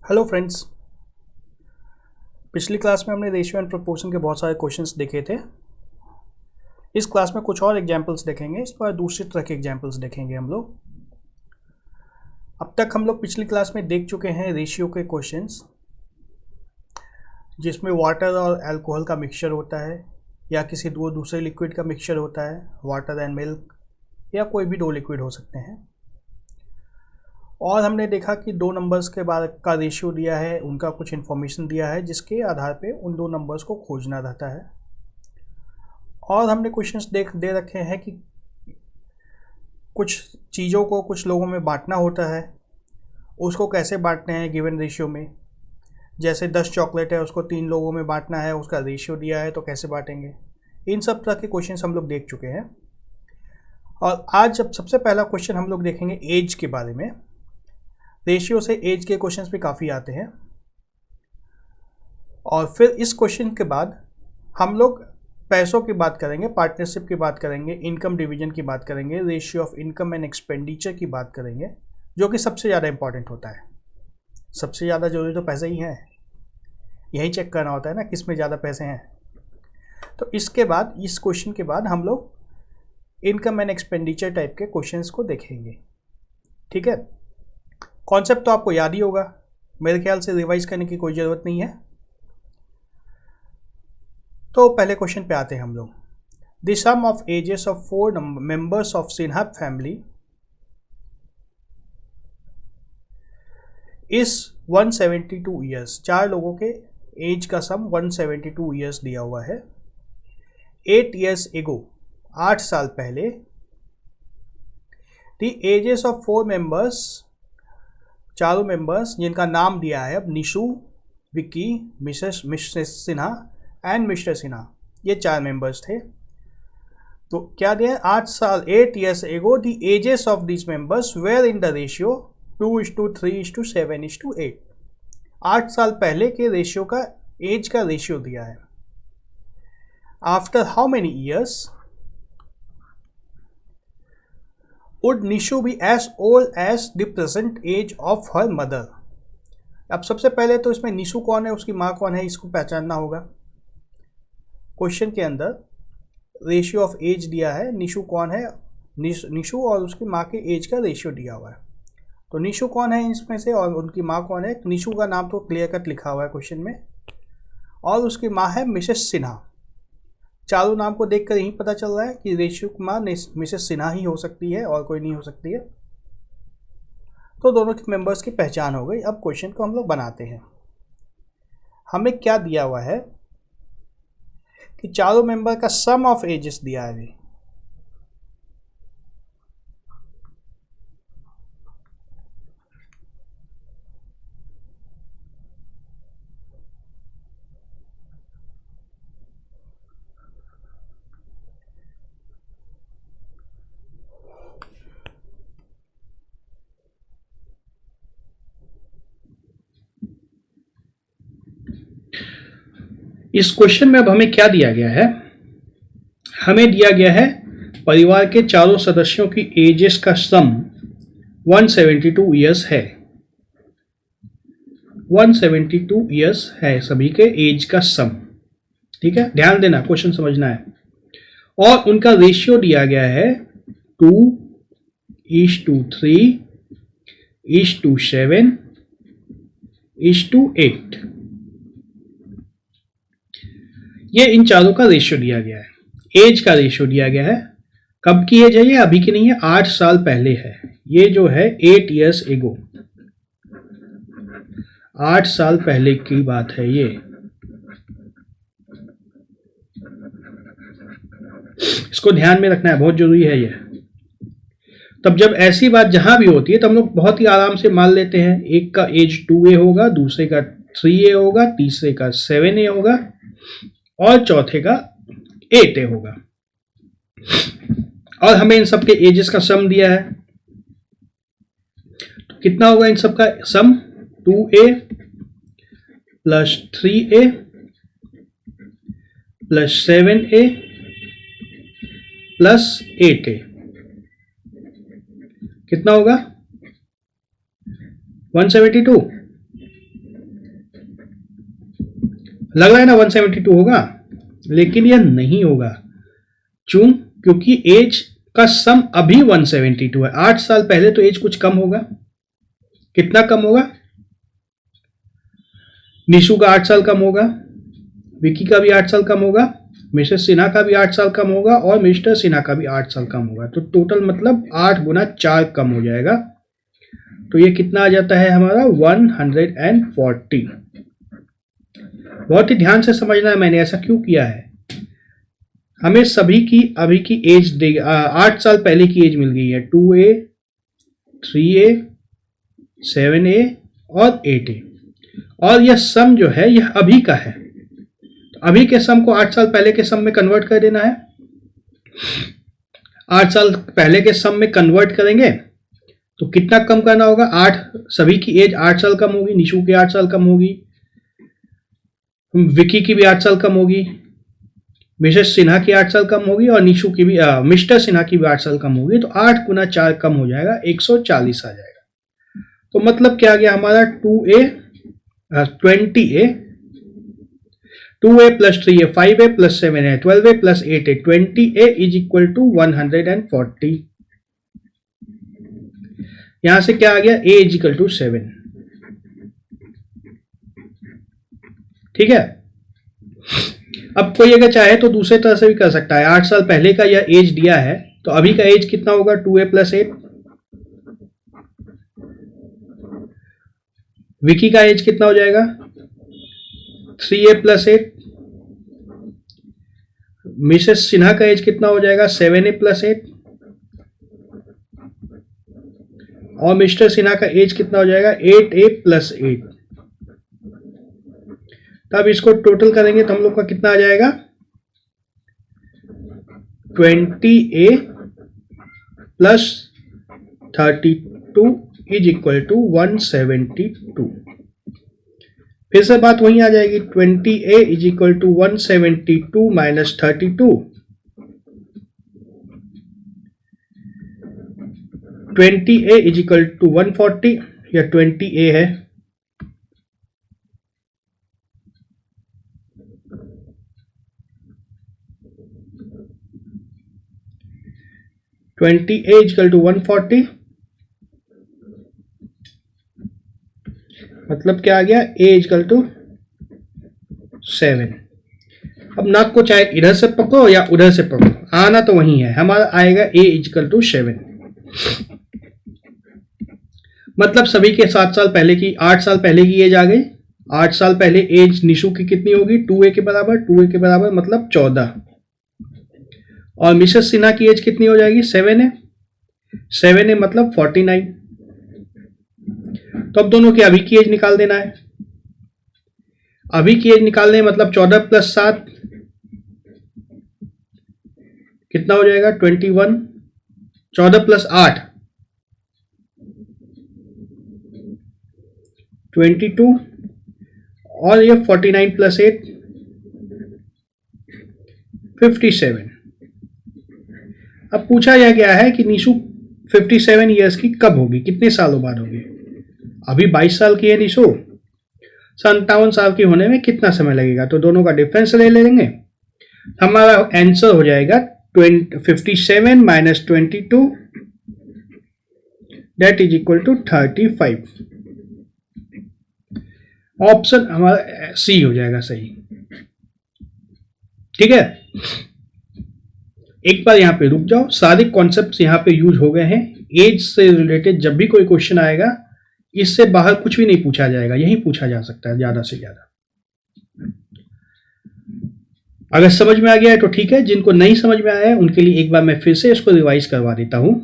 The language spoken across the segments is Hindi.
Hello friends. पिछली क्लास में हमने रेशियो एंड प्रोपोर्शन के बहुत सारे क्वेश्चंस देखे थे। इस क्लास में कुछ और एग्जांपल्स देखेंगे, इस पर दूसरी तरह के एग्जांपल्स देखेंगे हम लोग। अब तक हम लोग पिछली क्लास में देख चुके हैं रेशियो के क्वेश्चंस, जिसमें वाटर और अल्कोहल का मिक्सचर होता है या किसी दूसरे लिक्विड का मिक्सचर होता है, वाटर एंड मिल्क, या कोई भी दो लिक्विड हो सकते हैं। और हमने देखा कि दो नंबर्स के बाद का रेशियो दिया है, उनका कुछ इन्फॉर्मेशन दिया है, जिसके आधार पे उन दो नंबर्स को खोजना रहता है। और हमने क्वेश्चंस दे रखे हैं कि कुछ चीज़ों को कुछ लोगों में बांटना होता है, उसको कैसे बांटते हैं गिवन रेशियो में। जैसे 10 चॉकलेट है, उसको 3 लोगों में बांटना है, उसका रेशियो दिया है, तो कैसे बांटेंगे। इन सब तरह के क्वेश्चंस हम लोग देख चुके हैं। और आज जब सबसे पहला क्वेश्चन हम लोग देखेंगे एज के बारे में। रेशियो से एज के क्वेश्चंस भी काफ़ी आते हैं। और फिर इस क्वेश्चन के बाद हम लोग पैसों की बात करेंगे, पार्टनरशिप की बात करेंगे, इनकम डिवीजन की बात करेंगे, ratio of income and expenditure की बात करेंगे, जो कि सबसे ज़्यादा इंपॉर्टेंट होता है। सबसे ज़्यादा जरूरी तो पैसे ही हैं, यही चेक करना होता है ना किस में ज़्यादा पैसे हैं। तो इसके बाद, इस क्वेश्चन के बाद हम लोग इनकम एंड एक्सपेंडिचर टाइप के क्वेश्चंस को देखेंगे। ठीक है, कॉन्सेप्ट तो आपको याद ही होगा, मेरे ख्याल से रिवाइज करने की कोई ज़रूरत नहीं है। तो पहले क्वेश्चन पे आते हैं हम लोग। The sum of ages of 4 members of Sinha family is 172 years. 4 लोगों के एज का सम 172 ईयर्स दिया हुआ है। 8 ईयर्स एगो, 8 साल पहले, द एजेस ऑफ 4 मेंबर्स, चारों मेंबर्स जिनका नाम दिया है अब, Nishu, Vicky, Mrs Sinha and mister Sinha, ये 4 मेंबर्स थे। तो क्या दिया, 8 साल, 8 years ago, the ages of this members were in the ratio 2:3:7:8। 8 साल पहले के रेशियो का, एज का रेशियो दिया है। After how many years would Nishu be as old as the present age of her mother। अब सबसे पहले तो इसमें निशु कौन है, उसकी माँ कौन है, इसको पहचानना होगा। क्वेश्चन के अंदर रेशियो ऑफ एज दिया है, निशु कौन है, निशु और उसकी माँ के एज का रेशियो दिया हुआ है। तो निशु कौन है इसमें से और उनकी माँ कौन है। निशु का नाम तो क्लियर कट लिखा हुआ है क्वेश्चन में, और उसकी माँ है मिसेस सिन्हा। चारों नाम को देखकर यही पता चल रहा है कि रेशियो की माँ मिसेस सिन्हा ही हो सकती है और कोई नहीं हो सकती है। तो दोनों के मेंबर्स की पहचान हो गई। अब क्वेश्चन को हम लोग बनाते हैं। हमें क्या दिया हुआ है कि चारों मेंबर का सम ऑफ एजेस दिया है। इस क्वेश्चन में अब हमें क्या दिया गया है, हमें दिया गया है परिवार के चारों सदस्यों की एजेस का सम 172 ईयर्स है। 172 ईयर्स है सभी के एज का सम। ठीक है, ध्यान देना, क्वेश्चन समझना है। और उनका रेशियो दिया गया है 2:3:7:8। ये इन चारों का रेशियो दिया गया है। एज का रेशियो दिया गया है। कब की एज है ये, अभी की नहीं है, 8 साल पहले है। ये जो है 8 ईयर्स एगो, 8 साल पहले की बात है ये। इसको ध्यान में रखना है, बहुत जरूरी है ये। तब जब ऐसी बात जहां भी होती है तो हम लोग बहुत ही आराम से मान लेते हैं, एक का एज 2A होगा, दूसरे का 3A होगा, तीसरे का 7A होगा और चौथे का 8A होगा। और हमें इन सब के एजेस का सम दिया है। तो कितना होगा इन सब का सम, 2A plus 3A plus 7A plus 8A, कितना होगा 172। लग रहा है ना 172 होगा, लेकिन यह नहीं होगा। क्यों? क्योंकि एज का सम अभी 172 है। 8 साल पहले तो एज कुछ कम होगा। कितना कम होगा? निशु का 8 साल कम होगा, विकी का भी 8 साल कम होगा, मिसेस सिन्हा का भी 8 साल कम होगा और मिस्टर सिन्हा का भी 8 साल कम होगा। तो टोटल मतलब 8 गुना 4 कम हो जाएगा। तो ये कितना आ जाता है हमारा 140। बहुत ही ध्यान से समझना है, मैंने ऐसा क्यों किया है। हमें सभी की अभी की एज दे 8 साल पहले की एज मिल गई है। 2A, 3A, 7A और 8A, और यह सम जो है यह अभी का है। तो अभी के सम को 8 साल पहले के सम में कन्वर्ट कर देना है। 8 साल पहले के सम में कन्वर्ट करेंगे तो कितना कम करना होगा? 8, सभी की एज 8 साल कम होगी। निशु की 8 साल कम होगी, विकी की भी 8 साल कम होगी, मिसेस सिन्हा की 8 साल कम होगी और निशु की भी मिस्टर सिन्हा की भी 8 साल कम होगी। तो 8 गुना 4 कम हो जाएगा, 140 आ जाएगा। तो मतलब क्या आ गया हमारा 20A, 2A plus 3A 5A plus 7A 12A plus 8A 20A is equal to 140। यहां से क्या आ गया? A is equal to 7। ठीक है। अब कोई अगर चाहे तो दूसरे तरह से भी कर सकता है। 8 साल पहले का यह एज दिया है, तो अभी का एज कितना होगा? 2A plus 8। विकी का एज कितना हो जाएगा? 3A plus 8। मिसेस सिन्हा का एज कितना हो जाएगा? 7A plus 8। और मिस्टर सिन्हा का एज कितना हो जाएगा? 8A plus 8। तब इसको टोटल करेंगे तो हम लोग का कितना आ जाएगा? 20A plus 32 is equal to 172। फिर से बात वहीं आ जाएगी। 20A is equal to 172 minus 32। 20A is equal to 140, या 20A है। A इज इक्वल टू 140, मतलब क्या आ गया? A is equal to 7। अब नाक को चाहे इधर से पकड़ो या उधर से पकड़ो, आना तो वही है। हमारा आएगा A इज इक्वल टू 7। मतलब सभी के 7 साल पहले की, 8 साल पहले की एज आ गई। 8 साल पहले एज निशु की कितनी होगी? 2A के बराबर। 2A के बराबर मतलब 14। और मिसेस सिन्हा की एज कितनी हो जाएगी? 7A। 7A मतलब 49। तो अब दोनों की अभी की एज निकाल देना है। अभी की एज निकालने मतलब 14 प्लस 7 कितना हो जाएगा? 21। 14 प्लस 8 22, और ये 49 प्लस 8 57। अब पूछा यह गया है कि निशु 57 ईयर्स की कब होगी, कितने सालों बाद होगी? अभी 22 साल की है निशु, 57 साल की होने में कितना समय लगेगा? तो दोनों का डिफरेंस ले लेंगे। हमारा आंसर हो जाएगा 57 minus 22 that is equal to 35। Option हमारा सी हो जाएगा सही। ठीक है, एक बार यहां पे रुक जाओ। सारे कॉन्सेप्ट्स यहां पे यूज हो गए हैं। एज से रिलेटेड जब भी कोई क्वेश्चन आएगा, इससे बाहर कुछ भी नहीं पूछा जाएगा, यही पूछा जा सकता है ज्यादा से ज्यादा। अगर समझ में आ गया है तो ठीक है, जिनको नहीं समझ में आया है उनके लिए एक बार मैं फिर से इसको रिवाइज करवा देता हूं।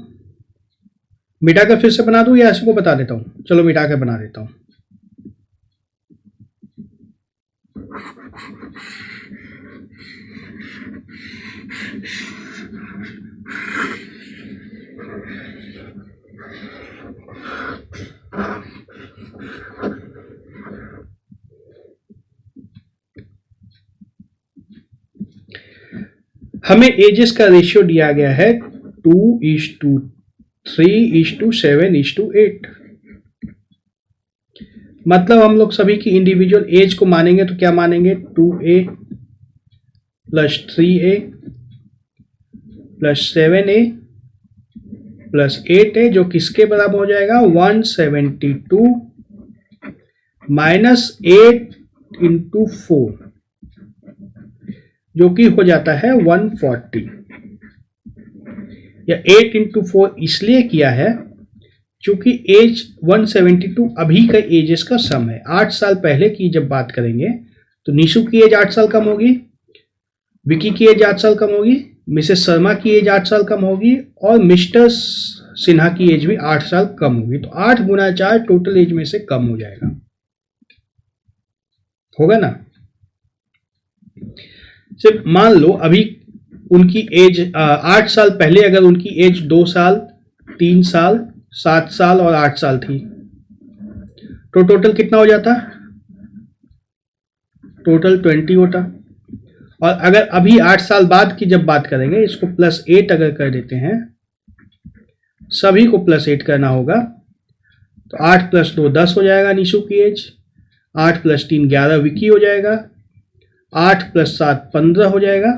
मिटाकर फिर से बना दूं या इसको बता देता हूं? चलो मिटाकर बना देता हूं। हमें एजेस का रेशियो दिया गया है 2:3:7:8। मतलब हम लोग सभी की इंडिविजुअल एज को मानेंगे तो क्या मानेंगे, 2a plus 3a plus 7a plus 8a, जो किसके बराबर हो जाएगा, 172 माइनस 8 इंटू 4, जो कि हो जाता है 140। या 8 इंटू 4 इसलिए किया है क्योंकि एज 172 अभी का एजेस का सम है। 8 साल पहले की जब बात करेंगे तो निशु की एज 8 साल कम होगी, विकी की एज 8 साल कम होगी, मिसेस शर्मा की एज 8 साल कम होगी, और मिस्टर सिन्हा की एज भी 8 साल कम होगी। तो 8 गुना 4 टोटल एज में से कम हो जाएगा, होगा ना। सिर्फ मान लो अभी उनकी एज 8 साल पहले अगर उनकी एज 2 साल, 3 साल, 7 साल और 8 साल थी, तो टोटल कितना हो जाता, टोटल 20 होता। और अगर अभी 8 साल बाद की जब बात करेंगे, इसको प्लस 8 अगर कर देते हैं, सभी को प्लस 8 करना होगा, तो 8 प्लस 2 10 हो जाएगा निशु की एज, 8 प्लस 3 11 विकी हो जाएगा, 8 प्लस 7 15 हो जाएगा,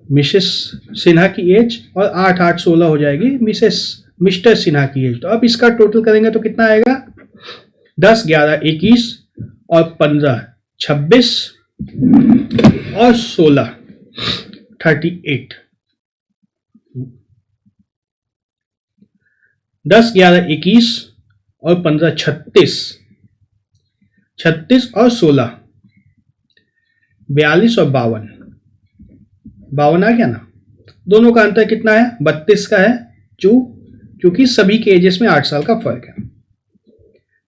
मिसेस सिन्हा की एज, और 8 8 16 हो जाएगी मिस्टर सिन्हा की एज। तो अब इसका टोटल करेंगे तो कितना आएगा, 10 11 21 और 15 26 और 16 38। 10 11 21 और 15 36, 36 और 16 42 और 52, 52 आ गया ना। दोनों का अंतर कितना है, 32 का है, क्योंकि सभी के एजेस में 8 साल का फर्क है।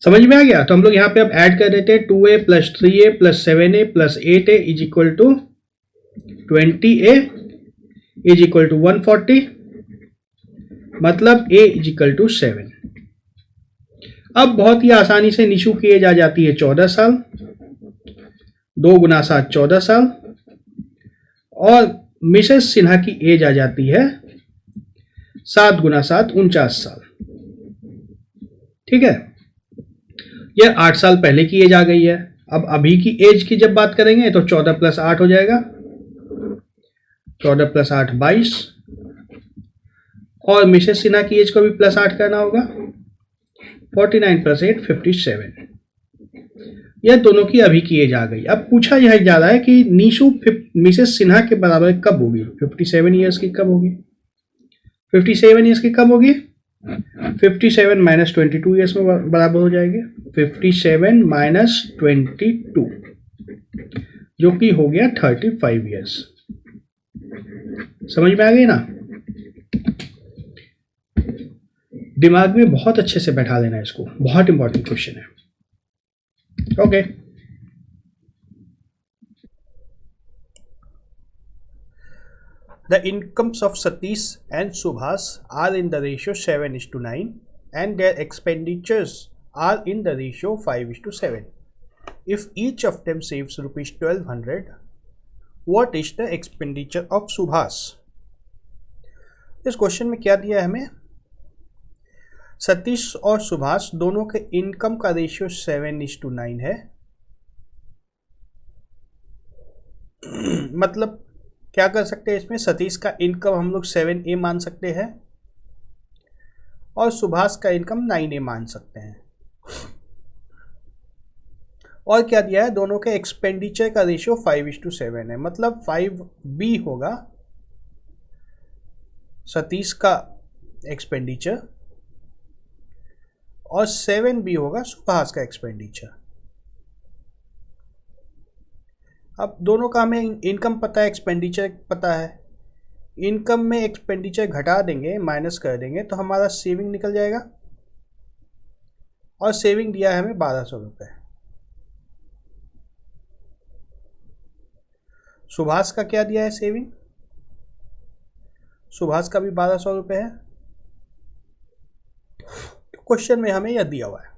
समझ में आ गया। तो हम लोग यहाँ पे अब ऐड कर देते हैं, 2a plus 3a plus 7a plus 8a is equal to 20a is equal to 140, मतलब a इज इक्वल टू 7। अब बहुत ही आसानी से निशु की एज आ जाती है 14 साल, 2 गुना 7 14 साल, और मिसेस सिन्हा की एज आ जाती है 7 गुना 7 49 साल। ठीक है, यह 8 साल पहले की एज आ गई है। अब अभी की एज की जब बात करेंगे तो 14 प्लस 8 हो जाएगा, 14 प्लस 8 22, और मिसेस सिन्हा की एज को भी प्लस 8 करना होगा, 49 प्लस 8 57। यह दोनों की अभी की एज आ गई। अब पूछा यह जा रहा है कि निशु मिसेस सिन्हा के बराबर कब होगी, 57 ईयर्स की कब होगी, 57 ईयर्स की कब होगी, 57 माइनस 22 ईयर्स में बराबर हो जाएगी, 57 माइनस 22, जो कि हो गया 35 ईयर्स। समझ में आ गई ना। दिमाग में बहुत अच्छे से बैठा लेना इसको, बहुत इंपॉर्टेंट क्वेश्चन है। Okay The incomes of Satish and Subhas are in the ratio 7:9 and their expenditures are in the ratio 5:7. If each of them saves rupees 1200, what is the expenditure of Subhas? इस क्वेश्चन में क्या दिया है हमें, सतीश और सुभाष दोनों के इनकम का रेशियो 7:9 है। मतलब क्या कर सकते हैं इसमें, सतीश का इनकम हम लोग 7a मान सकते हैं और सुभाष का इनकम 9a मान सकते हैं। और क्या दिया है, दोनों के एक्सपेंडिचर का रेशियो 5:7 है, मतलब 5b होगा सतीश का एक्सपेंडिचर और 7b होगा सुभाष का एक्सपेंडिचर। अब दोनों का हमें इनकम पता है, एक्सपेंडिचर पता है। इनकम में एक्सपेंडिचर घटा देंगे, माइनस कर देंगे तो हमारा सेविंग निकल जाएगा, और सेविंग दिया है हमें 1200 रुपये। सुभाष का क्या दिया है सेविंग, सुभाष का भी 1200 रुपये है। क्वेश्चन में हमें यह दिया हुआ है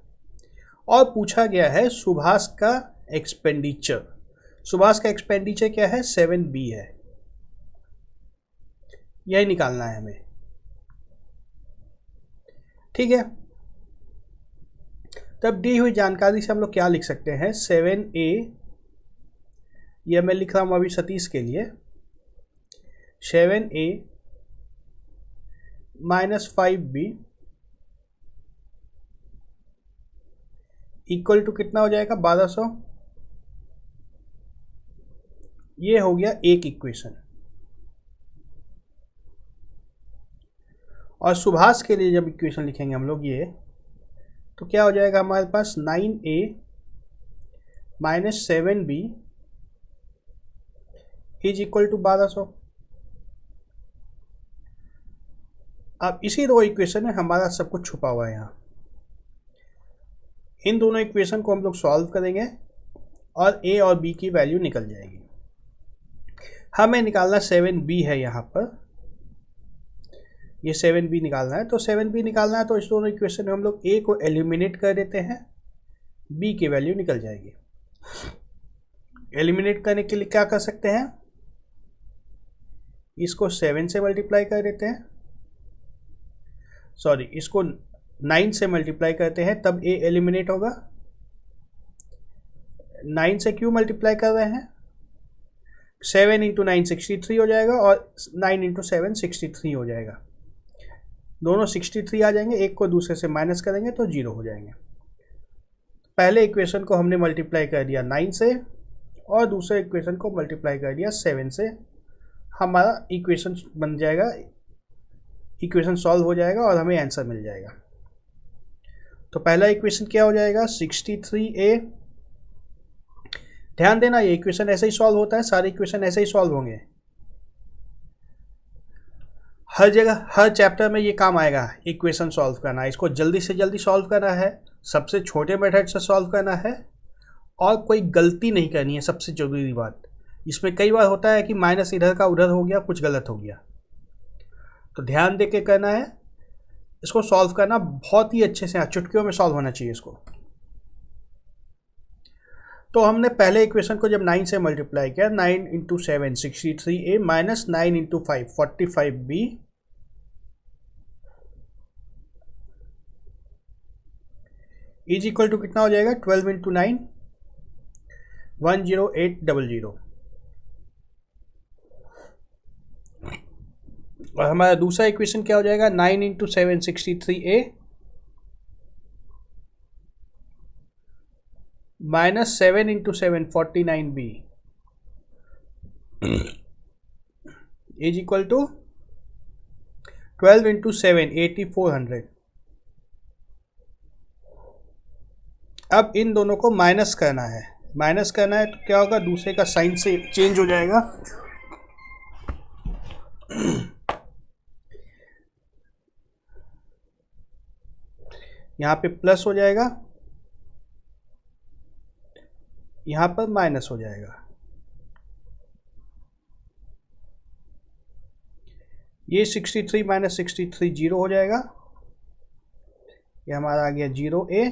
और पूछा गया है सुभाष का एक्सपेंडिचर। सुभाष का एक्सपेंडिचर क्या है, 7b है, यही निकालना है हमें। ठीक है। तब दी हुई जानकारी से हम लोग क्या लिख सकते हैं, 7A, यह मैं लिख रहा हूँ अभी सतीश के लिए, 7A minus 5B equal to कितना हो जाएगा, 1200। ये हो गया एक इक्वेशन। और सुभाष के लिए जब इक्वेशन लिखेंगे हम लोग ये, तो क्या हो जाएगा हमारे पास, 9A minus 7B is equal to 1200। अब इसी दो इक्वेशन में हमारा सब कुछ छुपा हुआ है यहाँ। इन दोनों इक्वेशन को हम लोग सॉल्व करेंगे और A और B की वैल्यू निकल जाएगी। हमें निकालना 7B है यहाँ पर, ये 7B निकालना है। तो 7B निकालना है तो इस दोनों इक्वेशन में हम लोग A को एलिमिनेट कर देते हैं, B की वैल्यू निकल जाएगी। एलिमिनेट करने के लिए क्या कर सकते हैं, इसको 7 से मल्टीप्लाई कर देते हैं, सॉरी इसको 9 से मल्टीप्लाई करते हैं, तब A एलिमिनेट होगा। 9 से क्यों मल्टीप्लाई कर रहे हैं, 7 इंटू 9 63 हो जाएगा और 9 इंटू 7 63 हो जाएगा। दोनों 63 आ जाएंगे, एक को दूसरे से माइनस करेंगे तो 0 हो जाएंगे। पहले इक्वेशन को हमने मल्टीप्लाई कर दिया 9 से और दूसरे इक्वेशन को मल्टीप्लाई कर दिया 7 से। हमारा इक्वेशन बन जाएगा, इक्वेशन सॉल्व हो जाएगा और हमें आंसर मिल जाएगा। तो पहला इक्वेशन क्या हो जाएगा, 63A। ध्यान देना ये इक्वेशन ऐसे ही सॉल्व होता है, सारे इक्वेशन ऐसे ही सॉल्व होंगे। हर जगह हर चैप्टर में ये काम आएगा, इक्वेशन सॉल्व करना। इसको जल्दी से जल्दी सॉल्व करना है, सबसे छोटे मेथड से सॉल्व करना है और कोई गलती नहीं करनी है, सबसे ज़रूरी बात। इसमें कई बार होता है कि माइनस इधर का उधर हो गया, कुछ गलत हो गया, तो ध्यान दे के करना है। इसको सॉल्व करना बहुत ही अच्छे से, चुटकियों में सॉल्व होना चाहिए इसको। तो हमने पहले इक्वेशन को जब 9 से मल्टीप्लाई किया, 9 into 7 63A minus 9 into 5 45B is equal to कितना हो जाएगा, 12 इंटू 9 10800। और हमारा दूसरा इक्वेशन क्या हो जाएगा, 9 into 7 63A minus 7 into 7 49B is equal to 12 into 7 8400। अब इन दोनों को माइनस करना है, माइनस करना है तो क्या होगा, दूसरे का साइन से चेंज हो जाएगा। यहाँ पे प्लस हो जाएगा, यहाँ पर माइनस हो जाएगा। ये 63 माइनस 63 0 हो जाएगा। ये हमारा आ गया 0A।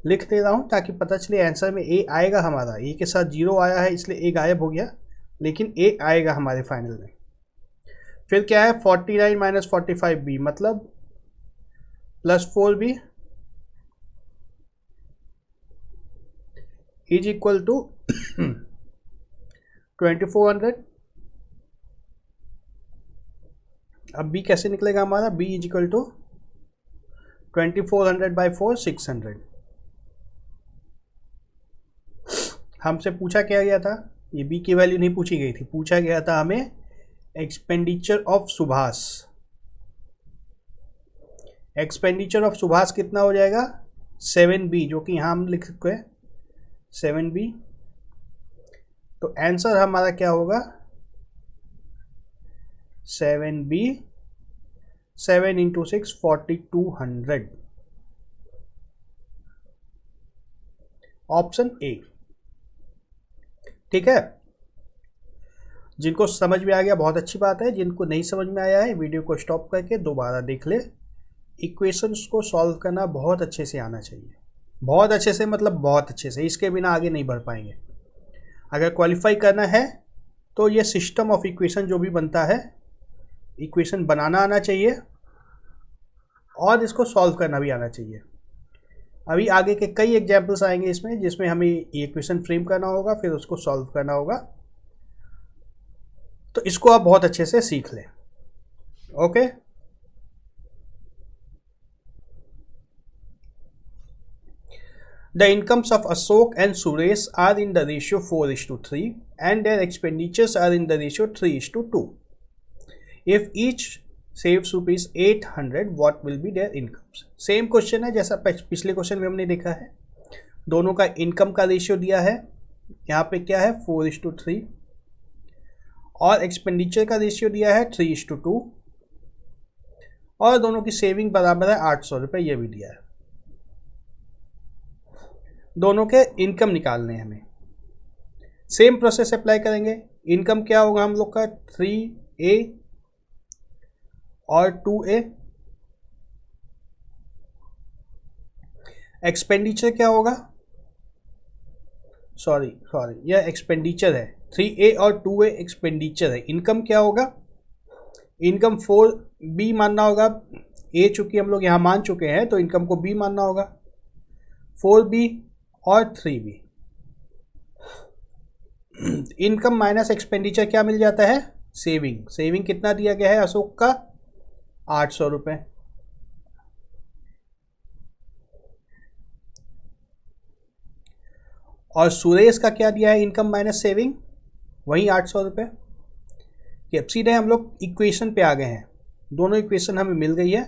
लिख दे रहा हूँ ताकि पता चले आंसर में A आएगा हमारा। A के साथ 0 आया है इसलिए A गायब हो गया, लेकिन A आएगा हमारे फाइनल में। फिर क्या है, 49 माइनस 45B मतलब plus 4B is equal to 2400। अब B कैसे निकलेगा हमारा, B is equal to 2400 by 4 600। हमसे पूछा क्या गया था, ये B की वैल्यू नहीं पूछी गई थी, पूछा गया था हमें expenditure of Subhash. Expenditure of Subhash कितना हो जाएगा, 7B, जो कि यहाँ हम लिख सकते हैं 7B। तो आंसर हमारा क्या होगा, 7B 7 इंटू 6 4200, ऑप्शन ए। ठीक है, जिनको समझ में आ गया बहुत अच्छी बात है, जिनको नहीं समझ में आया है वीडियो को स्टॉप करके दोबारा देख ले। इक्वेशंस को सॉल्व करना बहुत अच्छे से आना चाहिए, बहुत अच्छे से मतलब बहुत अच्छे से, इसके बिना आगे नहीं बढ़ पाएंगे। अगर क्वालिफाई करना है तो ये सिस्टम ऑफ इक्वेशन जो भी बनता है, इक्वेशन बनाना आना चाहिए और इसको सॉल्व करना भी आना चाहिए। अभी आगे के कई एग्जाम्पल्स आएंगे इसमें, जिसमें हमें ये क्वेश्चन फ्रेम करना होगा, फिर उसको सॉल्व करना होगा। तो इसको आप बहुत अच्छे से सीख लें। Okay, The incomes of Ashok and Suresh are in the ratio 4:3 and their expenditures are in the ratio 3:2. If each saves rupees 800, what will be their incomes? Same question है जैसा पिछले क्वेश्चन में हमने देखा है। दोनों का इनकम का रेशियो दिया है, यहाँ पे क्या है 4:3, और एक्सपेंडिचर का रेशियो दिया है 3:2, और दोनों की सेविंग बराबर है 800 रुपये, ये भी दिया है। दोनों के इनकम निकालने हैं हमें। सेम प्रोसेस अप्लाई करेंगे। इनकम क्या होगा हम लोग का 3A और 2A। एक्सपेंडिचर क्या होगा, सॉरी यह एक्सपेंडिचर है, 3A और 2A एक्सपेंडिचर है। इनकम क्या होगा, इनकम 4B मानना होगा। A चूंकि हम लोग यहाँ मान चुके हैं तो इनकम को B मानना होगा, 4B और 3B। इनकम माइनस एक्सपेंडिचर क्या मिल जाता है, सेविंग। सेविंग कितना दिया गया है अशोक का, 800 रुपये। और सुरेश का क्या दिया है, इनकम माइनस सेविंग, वही 800 रुपये। अब सीधे हम लोग इक्वेशन पे आ गए हैं। दोनों इक्वेशन हमें मिल गई है,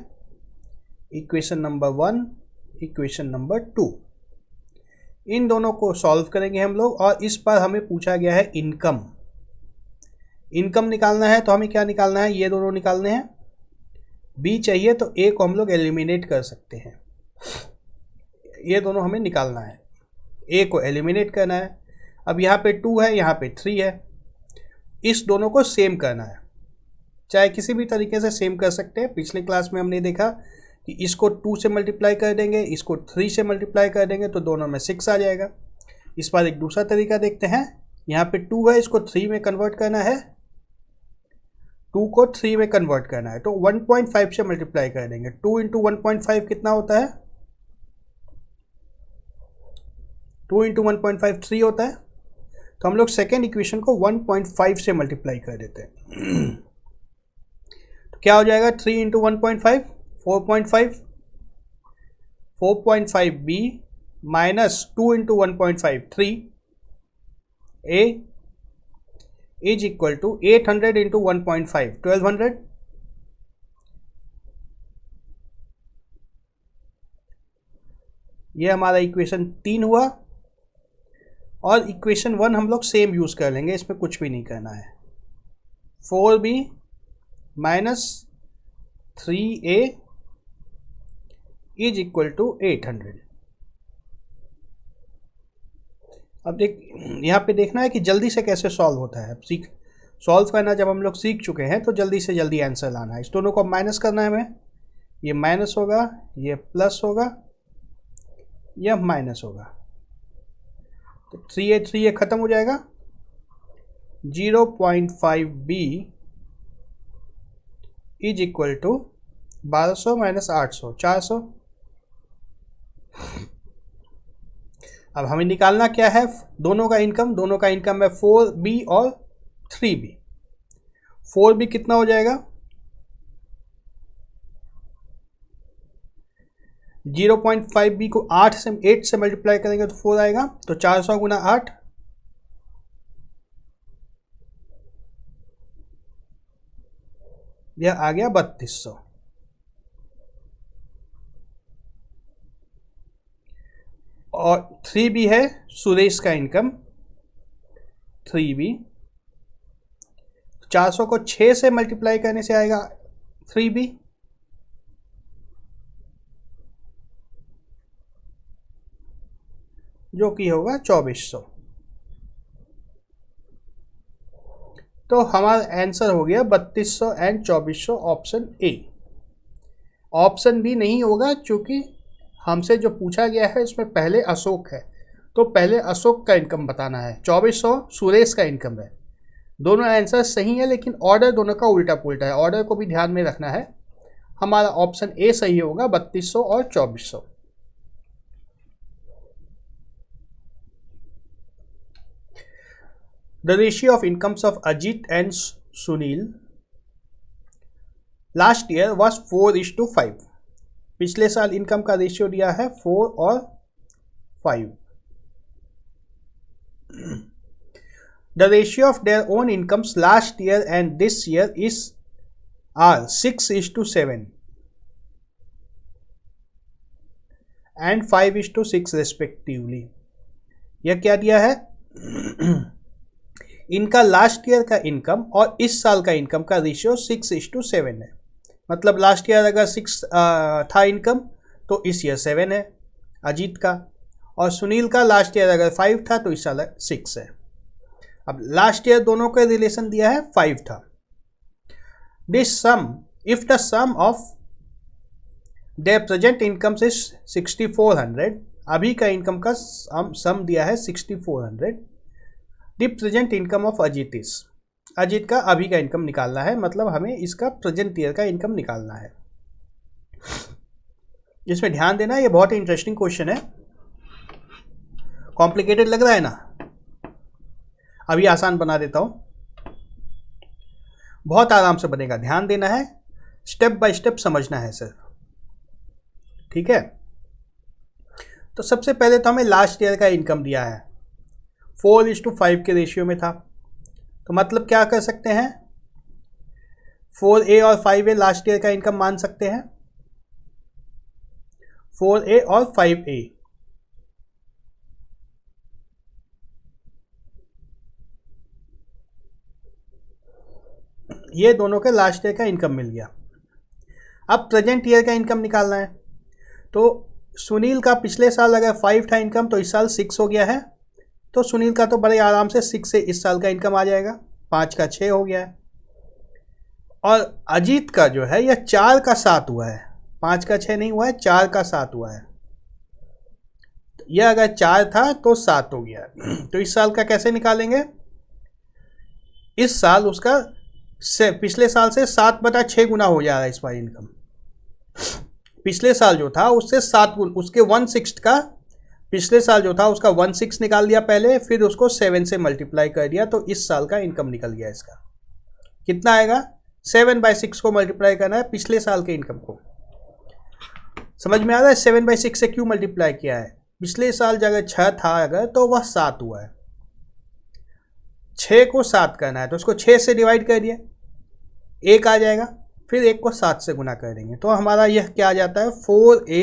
इक्वेशन नंबर 1, इक्वेशन नंबर 2। इन दोनों को सॉल्व करेंगे हम लोग, और इस पर हमें पूछा गया है इनकम। इनकम निकालना है तो हमें क्या निकालना है, ये दोनों निकालने हैं। बी चाहिए तो ए को हम लोग एलिमिनेट कर सकते हैं। ये दोनों हमें निकालना है, ए को एलिमिनेट करना है। अब यहाँ पे 2 है, यहाँ पे 3 है, इस दोनों को सेम करना है। चाहे किसी भी तरीके से सेम कर सकते हैं। पिछले क्लास में हमने देखा कि इसको 2 से मल्टीप्लाई कर देंगे, इसको 3 से मल्टीप्लाई कर देंगे तो दोनों में 6 आ जाएगा। इस बार एक दूसरा तरीका देखते हैं। यहाँ पे 2 है, इसको 3 में कन्वर्ट करना है, 2 को 3 में कन्वर्ट करना है, तो 1.5 से मल्टीप्लाई कर देंगे। 2 × 1.5 कितना होता है, 2 × 1.5 3 होता है। तो हम लोग सेकेंड इक्वेशन को 1.5 से मल्टीप्लाई कर देते हैं। तो क्या हो जाएगा, 3 × 1.5 4.5, 4.5B minus 2 × 1.5 3A is equal to 800 × 1.5 1200। ये हमारा इक्वेशन 3 हुआ। और इक्वेशन 1 हम लोग सेम यूज कर लेंगे, इसमें कुछ भी नहीं करना है। 4B minus 3A is equal to 800। अब यहाँ पे देखना है कि जल्दी से कैसे सॉल्व होता है। सॉल्व करना जब हम लोग सीख चुके हैं तो जल्दी से जल्दी आंसर लाना है। इस दोनों को माइनस करना है हमें, ये माइनस होगा, ये प्लस होगा, यह माइनस होगा। तो 3A खत्म हो जाएगा। 0.5B is equal to 1200 minus 800 400। अब हमें निकालना क्या है, दोनों का इनकम। दोनों का इनकम है 4B और 3B। 4B कितना हो जाएगा, 0.5B को 8 से मल्टीप्लाई करेंगे तो 4 आएगा। तो 400 गुना 8, यह आ गया 3200। और 3B है सुरेश का इनकम, 3B। 400 को 6 से मल्टीप्लाई करने से आएगा 3B, जो कि होगा 2400। तो हमारा आंसर हो गया 3200 and 2400, option A. Option B नहीं होगा, क्योंकि हमसे जो पूछा गया है इसमें पहले अशोक है, तो पहले अशोक का इनकम बताना है। 2400 सुरेश का इनकम है। दोनों आंसर सही है, लेकिन ऑर्डर दोनों का उल्टा पुल्टा है। ऑर्डर को भी ध्यान में रखना है। हमारा ऑप्शन ए सही होगा, 3200 और 2400। The ratio of incomes of Ajit and Sunil last year was 4:5। पिछले साल इनकम का रेशियो दिया है 4 और 5। The ratio of their own incomes last year and this year is are 6:7 and 5:6 respectively. यह क्या दिया है? इनका लास्ट ईयर का इनकम और इस साल का इनकम का रेशियो 6:7 है। मतलब लास्ट ईयर अगर 6 था इनकम तो इस ईयर 7 है अजीत का, और सुनील का लास्ट ईयर अगर 5 था तो इस साल 6 है। अब लास्ट ईयर दोनों का रिलेशन दिया है 5 था। This sum, if the sum of their present incomes is 6400, अभी का इनकम का सम दिया है 6400। The present income of Ajit is, Ajit का अभी का इनकम निकालना है, मतलब हमें इसका प्रेजेंट ईयर का इनकम निकालना है। इसमें ध्यान देना, ये बहुत ही इंटरेस्टिंग क्वेश्चन है। कॉम्प्लिकेटेड लग रहा है ना? अभी आसान बना देता हूं, बहुत आराम से बनेगा। ध्यान देना है, स्टेप बाय स्टेप समझना है सिर्फ, ठीक है? तो सबसे पहले तो हमें लास्ट ईयर का इनकम दिया है, 4:5 के रेशियो में था। तो मतलब क्या कर सकते हैं, 4A और 5A लास्ट ईयर का इनकम मान सकते हैं। 4A और 5A, ये दोनों के लास्ट ईयर का इनकम मिल गया। अब प्रेजेंट ईयर का इनकम निकालना है। तो सुनील का पिछले साल अगर 5 था इनकम तो इस साल 6 हो गया है। तो सुनील का तो बड़े आराम से 6 से इस साल का इनकम आ जाएगा, 5 का 6 हो गया है। और अजीत का जो है यह 4 का 7 हुआ है, 5 का 6 नहीं हुआ है, 4 का 7 हुआ है। यह अगर 4 था तो 7 हो गया। तो इस साल का कैसे निकालेंगे? इस साल उसका पिछले साल से 7/6 गुना हो जा रहा है इस बार इनकम। पिछले साल जो था उससे 7 गुना, उसके 1/6 का, पिछले साल जो था उसका 1/6 निकाल दिया पहले, फिर उसको 7 से मल्टीप्लाई कर दिया, तो इस साल का इनकम निकल गया। इसका कितना आएगा? 7/6 को मल्टीप्लाई करना है पिछले साल के इनकम को। समझ में आ रहा है 7/6 से क्यों मल्टीप्लाई किया है? पिछले साल जगह 6 था अगर तो वह 7 हुआ है, 6 को 7 करना है तो उसको 6 से डिवाइड कर दिया, 1 आ जाएगा, फिर 1 को 7 से गुना कर देंगे तो हमारा यह क्या आ जाता है, 4A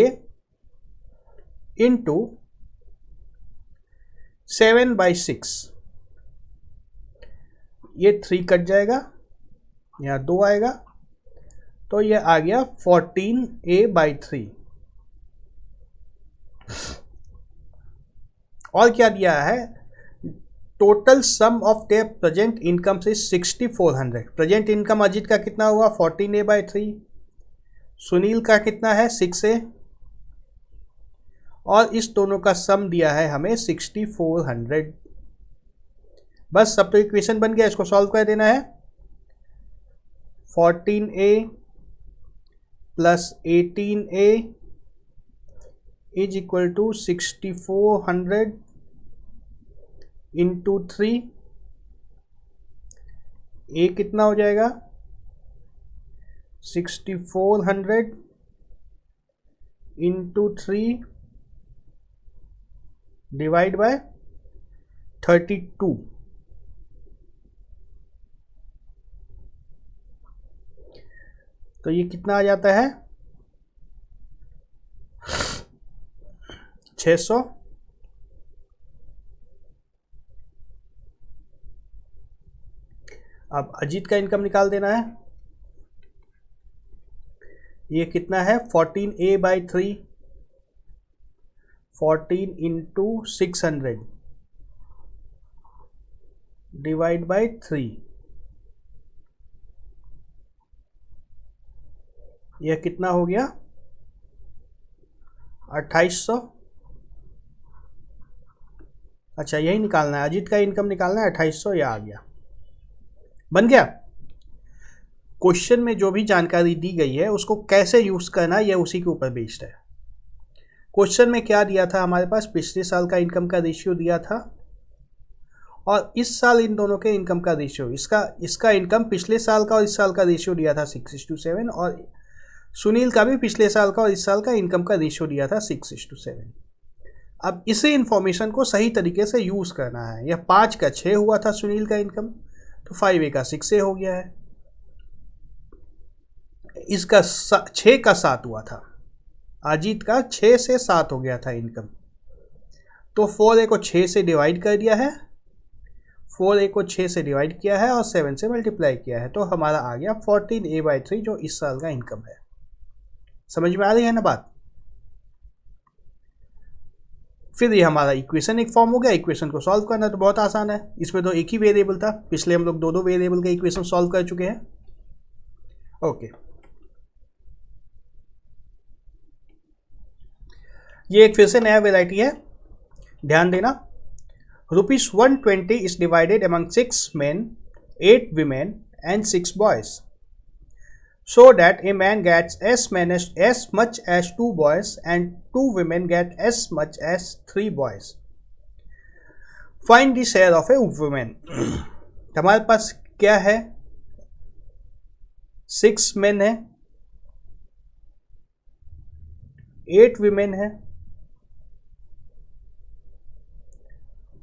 इंटू 7/6। ये 3 कट जाएगा, यहाँ 2 आएगा, तो यह आ गया 14A/3। और क्या दिया है? Total sum of their present income से 6400। प्रेजेंट इनकम अजीत का कितना हुआ? 14A/3। सुनील का कितना है? 6A। और इस दोनों का सम दिया है हमें 6400। बस सब तो इक्वेशन बन गया, इसको सॉल्व कर देना है। 14A plus 18A is equal to 6400 into 3। A कितना हो जाएगा? 6400 इंटू 3 डिवाइड बाय 32। तो ये कितना आ जाता है? 600। अब अजीत का इनकम निकाल देना है। ये कितना है? 14A/3, 14 into 600 divide by 3। यह कितना हो गया? 2800। अच्छा यही निकालना है, अजीत का इनकम निकालना है 2800, यह आ गया, बन गया। क्वेश्चन में जो भी जानकारी दी गई है उसको कैसे यूज़ करना है, यह उसी के ऊपर बेस्ड है। क्वेश्चन में क्या दिया था हमारे पास, पिछले साल का इनकम का रेशियो दिया था और इस साल इन दोनों के इनकम का रेशियो, इसका इनकम पिछले साल का और इस साल का रेशियो दिया था 6:7, और सुनील का भी पिछले साल का और इस साल का इनकम का रेशियो दिया था 6:7। अब इसी इंफॉर्मेशन को सही तरीके से यूज़ करना है। यह 5 का 6 हुआ था सुनील का इनकम, तो 5A का 6A हो गया है। इसका 6 का 7 हुआ था, अजीत का 6 से 7 हो गया था इनकम, तो 4A को 6 से डिवाइड कर दिया है, 4A को 6 से डिवाइड किया है और 7 से मल्टीप्लाई किया है, तो हमारा आ गया 14A/3 जो इस साल का इनकम है। समझ में आ रही है ना बात। फिर ये हमारा इक्वेशन एक फॉर्म हो गया। इक्वेशन को सॉल्व करना तो बहुत आसान है, इसमें तो एक ही वेरिएबल था, पिछले हम लोग दो वेरिएबल का इक्वेशन सॉल्व कर चुके हैं। ओके, ये एक फिर से नया वेराइटी है, ध्यान देना। ₹120 is divided among 6 men, 8 women and 6 boys, so that a man gets as much as 2 boys and 2 women get as much as 3 boys. Find the share of a woman. हमारे पास क्या है, 6 men है, 8 women है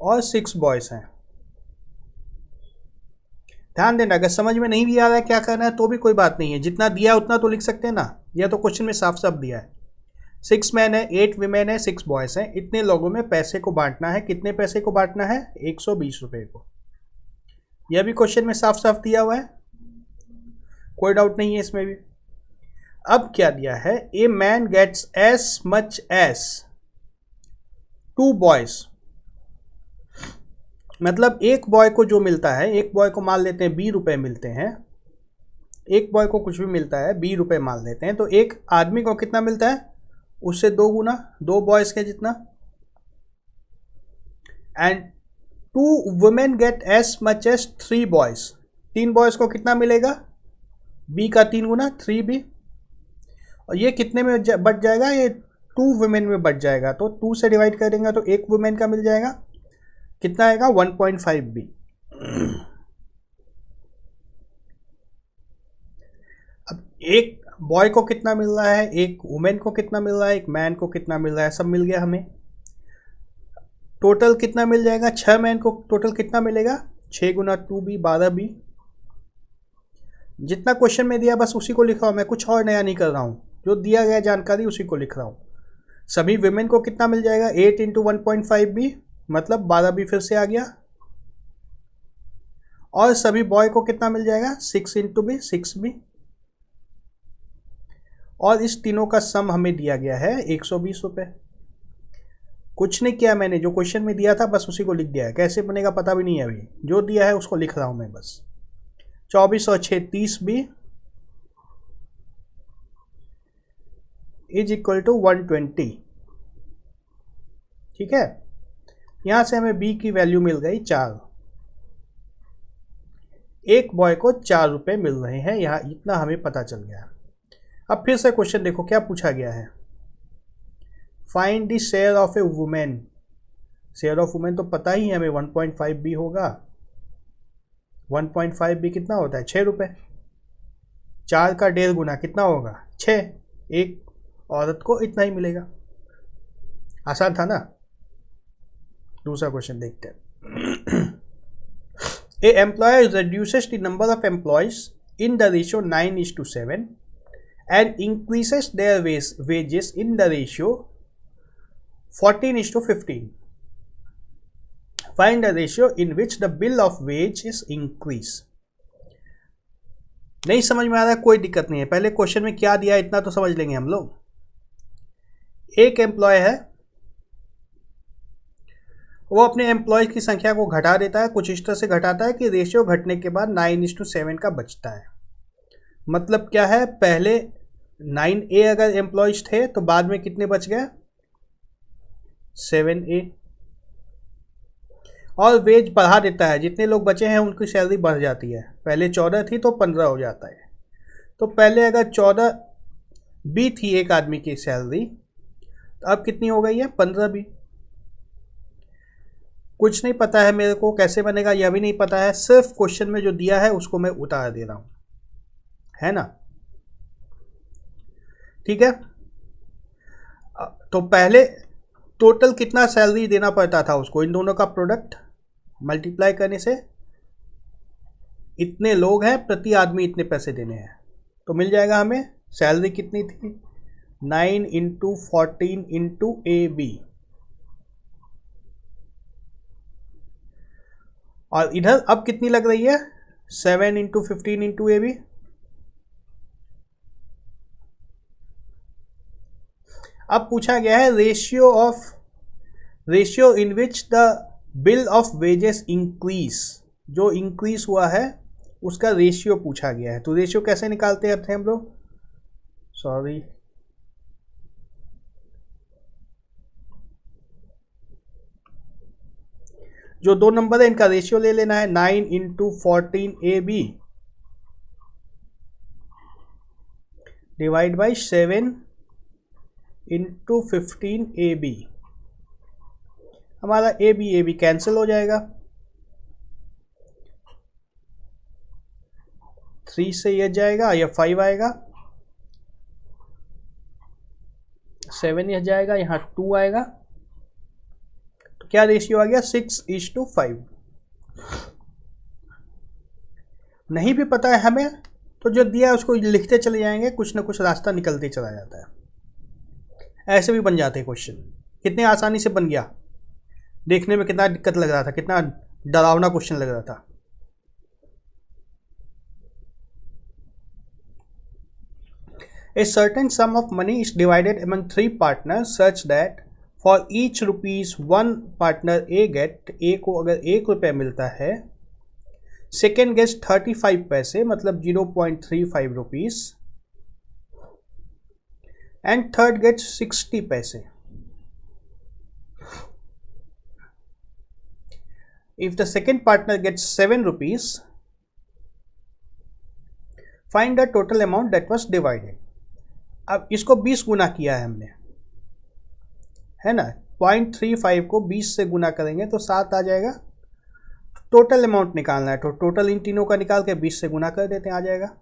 और 6 बॉयज हैं। ध्यान देना, अगर समझ में नहीं भी आ रहा है क्या करना है तो भी कोई बात नहीं है, जितना दिया उतना तो लिख सकते हैं ना, यह तो क्वेश्चन में साफ साफ दिया है। 6 मैन है, 8 वीमेन है, 6 बॉयज हैं, इतने लोगों में पैसे को बांटना है। कितने पैसे को बांटना है, 120 रुपये को। यह भी क्वेश्चन में साफ साफ दिया हुआ है, कोई डाउट नहीं है इसमें भी। अब क्या दिया है, a man gets as much as 2 boys, मतलब एक बॉय को जो मिलता है, एक बॉय को मान लेते हैं 20 रुपये मिलते हैं, एक बॉय को कुछ भी मिलता है 20 रुपये मान लेते हैं, तो एक आदमी को कितना मिलता है, उससे 2 गुना, 2 बॉयज के जितना। And 2 women get as much as 3 boys, 3 boys को कितना मिलेगा, बी का 3 गुना 3B, और ये कितने में बट जाएगा, ये 2 वुमेन में बट जाएगा, तो 2 से डिवाइड कर देंगे तो एक वुमेन का मिल जाएगा, कितना आएगा 1.5B। अब एक बॉय को कितना मिल रहा है, एक वुमेन को कितना मिल रहा है, एक मैन को कितना मिल रहा है, सब मिल गया हमें। टोटल कितना मिल जाएगा, 6 मैन को टोटल कितना मिलेगा, 6 गुना 2B 12B। जितना क्वेश्चन में दिया बस उसी को लिख रहा हूँ मैं, कुछ और नया नहीं कर रहा हूँ, जो दिया गया जानकारी उसी को लिख रहा हूँ। सभी वुमेन को कितना मिल जाएगा, 8 × 1.5B मतलब 12B फिर से आ गया, और सभी बॉय को कितना मिल जाएगा, 6 × B 6B, और इस तीनों का सम हमें दिया गया है 120 रुपये। कुछ नहीं किया मैंने, जो क्वेश्चन में दिया था बस उसी को लिख दिया है, कैसे बनेगा पता भी नहीं है अभी, जो दिया है उसको लिख रहा हूं मैं बस। 24 और 6 30B इज इक्वल टू 120। ठीक है, यहां से हमें B की वैल्यू मिल गई 4, एक बॉय को 4 रुपये मिल रहे हैं, यहाँ इतना हमें पता चल गया। अब फिर से क्वेश्चन देखो क्या पूछा गया है, find the share of A women. Share of women तो पता ही है हमें, 1.5B होगा। 1.5B कितना होता है, 6 रुपये। 4 का 1.5 गुना कितना होगा, 6, एक औरत को इतना ही मिलेगा। आसान था ना। दूसरा क्वेश्चन देखते हैं। A employer reduces the number of employees in the ratio 9:7 and increases their wages in the ratio 14:15. Find the ratio in which the bill of wage is increased. नहीं समझ में आ रहा है, कोई दिक्कत नहीं है, पहले क्वेश्चन में क्या दिया है इतना तो समझ लेंगे हम लोग। एक एम्प्लॉय है, वो अपने एम्प्लॉय की संख्या को घटा देता है, कुछ इस तरह से घटाता है कि रेशियो घटने के बाद 9:7 का बचता है। मतलब क्या है, पहले 9A अगर एम्प्लॉयज थे तो बाद में कितने बच गए, 7A। और वेज बढ़ा देता है, जितने लोग बचे हैं उनकी सैलरी बढ़ जाती है, पहले 14 थी तो 15 हो जाता है। तो पहले अगर 14 बी थी एक आदमी की सैलरी, तो अब कितनी हो गई है? 15 बी। कुछ नहीं पता है मेरे को, कैसे बनेगा यह भी नहीं पता है, सिर्फ क्वेश्चन में जो दिया है उसको मैं उतार दे रहा हूं, है ना? ठीक है। तो पहले टोटल कितना सैलरी देना पड़ता था उसको, इन दोनों का प्रोडक्ट मल्टीप्लाई करने से, इतने लोग हैं प्रति आदमी इतने पैसे देने हैं, तो मिल जाएगा हमें सैलरी कितनी थी, 9 इंटू 14 इंटू ए बी, और इधर अब कितनी लग रही है, 7 इंटू 15 इंटू ए बी। अब पूछा गया है ratio in which the bill of wages increase, जो इंक्रीज हुआ है उसका रेशियो पूछा गया है। तो रेशियो कैसे निकालते थे हम लोग, सॉरी, जो दो नंबर है इनका रेशियो ले लेना है, 9 into 14 A B divide by 7 into 15 A B. हमारा ए बी कैंसिल हो जाएगा, 3 से यह जाएगा, यह 5 आएगा, 7 यह जाएगा, यहाँ 2 आएगा, तो क्या रेशियो आ गया, 6:5। नहीं भी पता है हमें तो जो दिया है उसको लिखते चले जाएंगे, कुछ ना कुछ रास्ता निकलते चला जाता है, ऐसे भी बन जाते हैं क्वेश्चन। कितने आसानी से बन गया, देखने में कितना दिक्कत लग रहा था, कितना डरावना क्वेश्चन लग रहा था। A certain sum of money is divided among 3 partners such that for each rupees one partner A get, A को अगर 1 रुपया मिलता है, सेकेंड गेट्स 35 पैसे मतलब 0.35 रुपीज, एंड थर्ड गेट्स 60 पैसे। If the second partner gets 7 rupees, find the total amount that was divided. अब इसको 20 गुना किया है हमने, है ना, 0.35 को 20 से गुना करेंगे तो 7 आ जाएगा। टोटल अमाउंट निकालना है तो टोटल इन तीनों का निकाल के 20 से गुना कर देते हैं, आ जाएगा।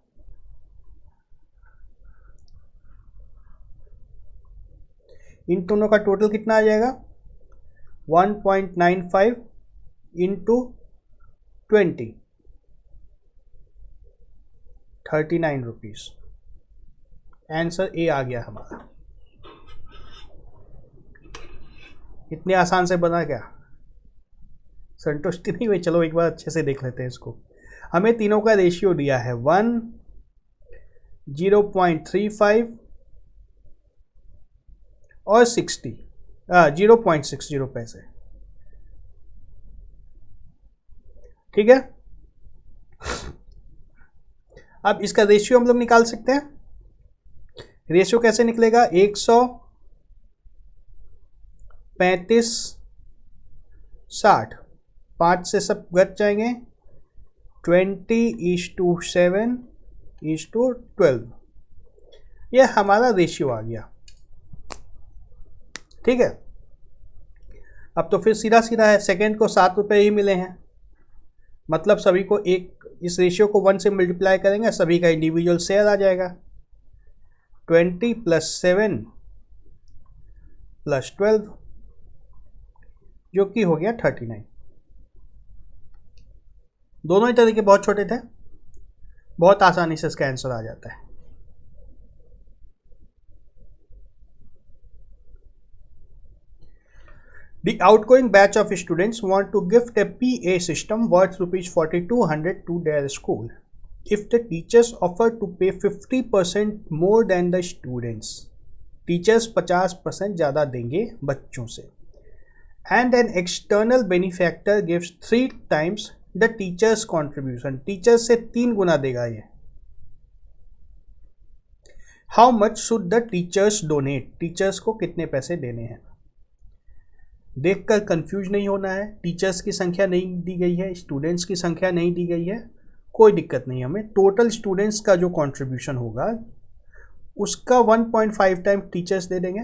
इन दोनों का टोटल कितना आ जाएगा, 1.95 इंटू 20, 39 रुपीज। आंसर ए आ गया हमारा। इतने आसान से बना क्या, संतुष्टि नहीं हुई? चलो एक बार अच्छे से देख लेते हैं इसको। हमें तीनों का रेशियो दिया है 1, 0.35 और 60, 0.60 पैसे, ठीक है। अब इसका रेशियो हम लोग निकाल सकते हैं। रेशियो कैसे निकलेगा, 135 60, 5 से सब घट जाएंगे, 20:7:12, यह हमारा रेशियो आ गया, ठीक है। अब तो फिर सीधा सीधा है, सेकेंड को 7 रुपये ही मिले हैं, मतलब सभी को एक, इस रेशियो को 1 से मल्टीप्लाई करेंगे, सभी का इंडिविजुअल शेयर आ जाएगा। 20 + 7 + 12 जो कि हो गया 39। दोनों ही तरीके बहुत छोटे थे, बहुत आसानी से इसका आंसर आ जाता है। The outgoing batch of students want to gift a PA system worth ₹4,200 to their school. If the teachers offer to pay 50% more than the students, teachers 50% ज़्यादा देंगे बच्चों से, and an external benefactor gives 3 times the teachers contribution, teachers से 3 गुना देगा ये, how much should the teachers donate, teachers को कितने पैसे देने हैं। देखकर कंफ्यूज नहीं होना है, टीचर्स की संख्या नहीं दी गई है, स्टूडेंट्स की संख्या नहीं दी गई है, कोई दिक्कत नहीं, हमें टोटल स्टूडेंट्स का जो कंट्रीब्यूशन होगा उसका 1.5 टाइम टीचर्स दे देंगे,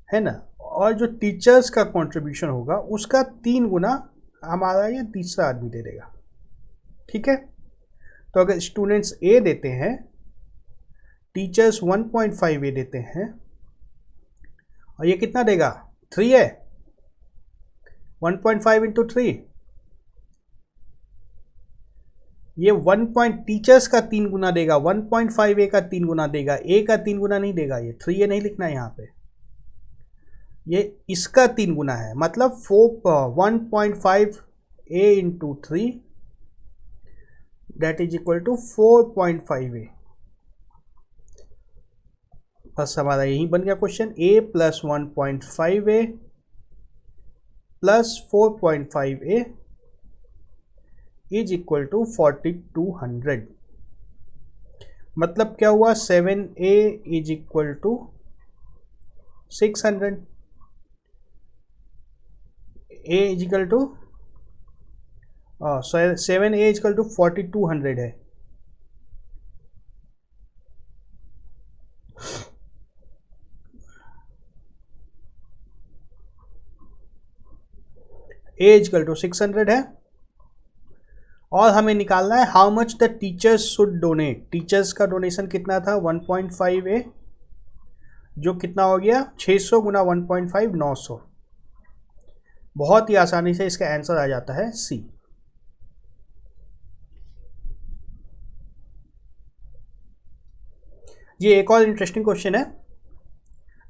है ना, और जो टीचर्स का कंट्रीब्यूशन होगा उसका 3 गुना हमारा ये तीसरा आदमी दे देगा। ठीक है, तो अगर स्टूडेंट्स ए देते हैं, टीचर्स 1.5 ए देते हैं, और ये कितना देगा 3 है, 1.5 इंटू 3, ये 1 टीचर्स का 3 गुना देगा, 1.5 ए का 3 गुना देगा, ए का 3 गुना नहीं देगा, ये 3 ए नहीं लिखना है यहाँ पे, ये इसका 3 गुना है, मतलब 1.5 A into 3 that is equal to 4.5 A. बस हमारा यही बन गया question, A plus 1.5 A plus 4.5 A is equal to 4200। मतलब क्या हुआ, 7a is equal to 600, a is equal to 7a is equal to 4200 है। a इज इक्वल टू 600 है, और हमें निकालना है how much the teachers should donate. Teachers का डोनेशन कितना था 1.5 ए, जो कितना हो गया 600 गुना 1.5 900। बहुत ही आसानी से इसका आंसर आ जाता है सी। ये एक और इंटरेस्टिंग क्वेश्चन है,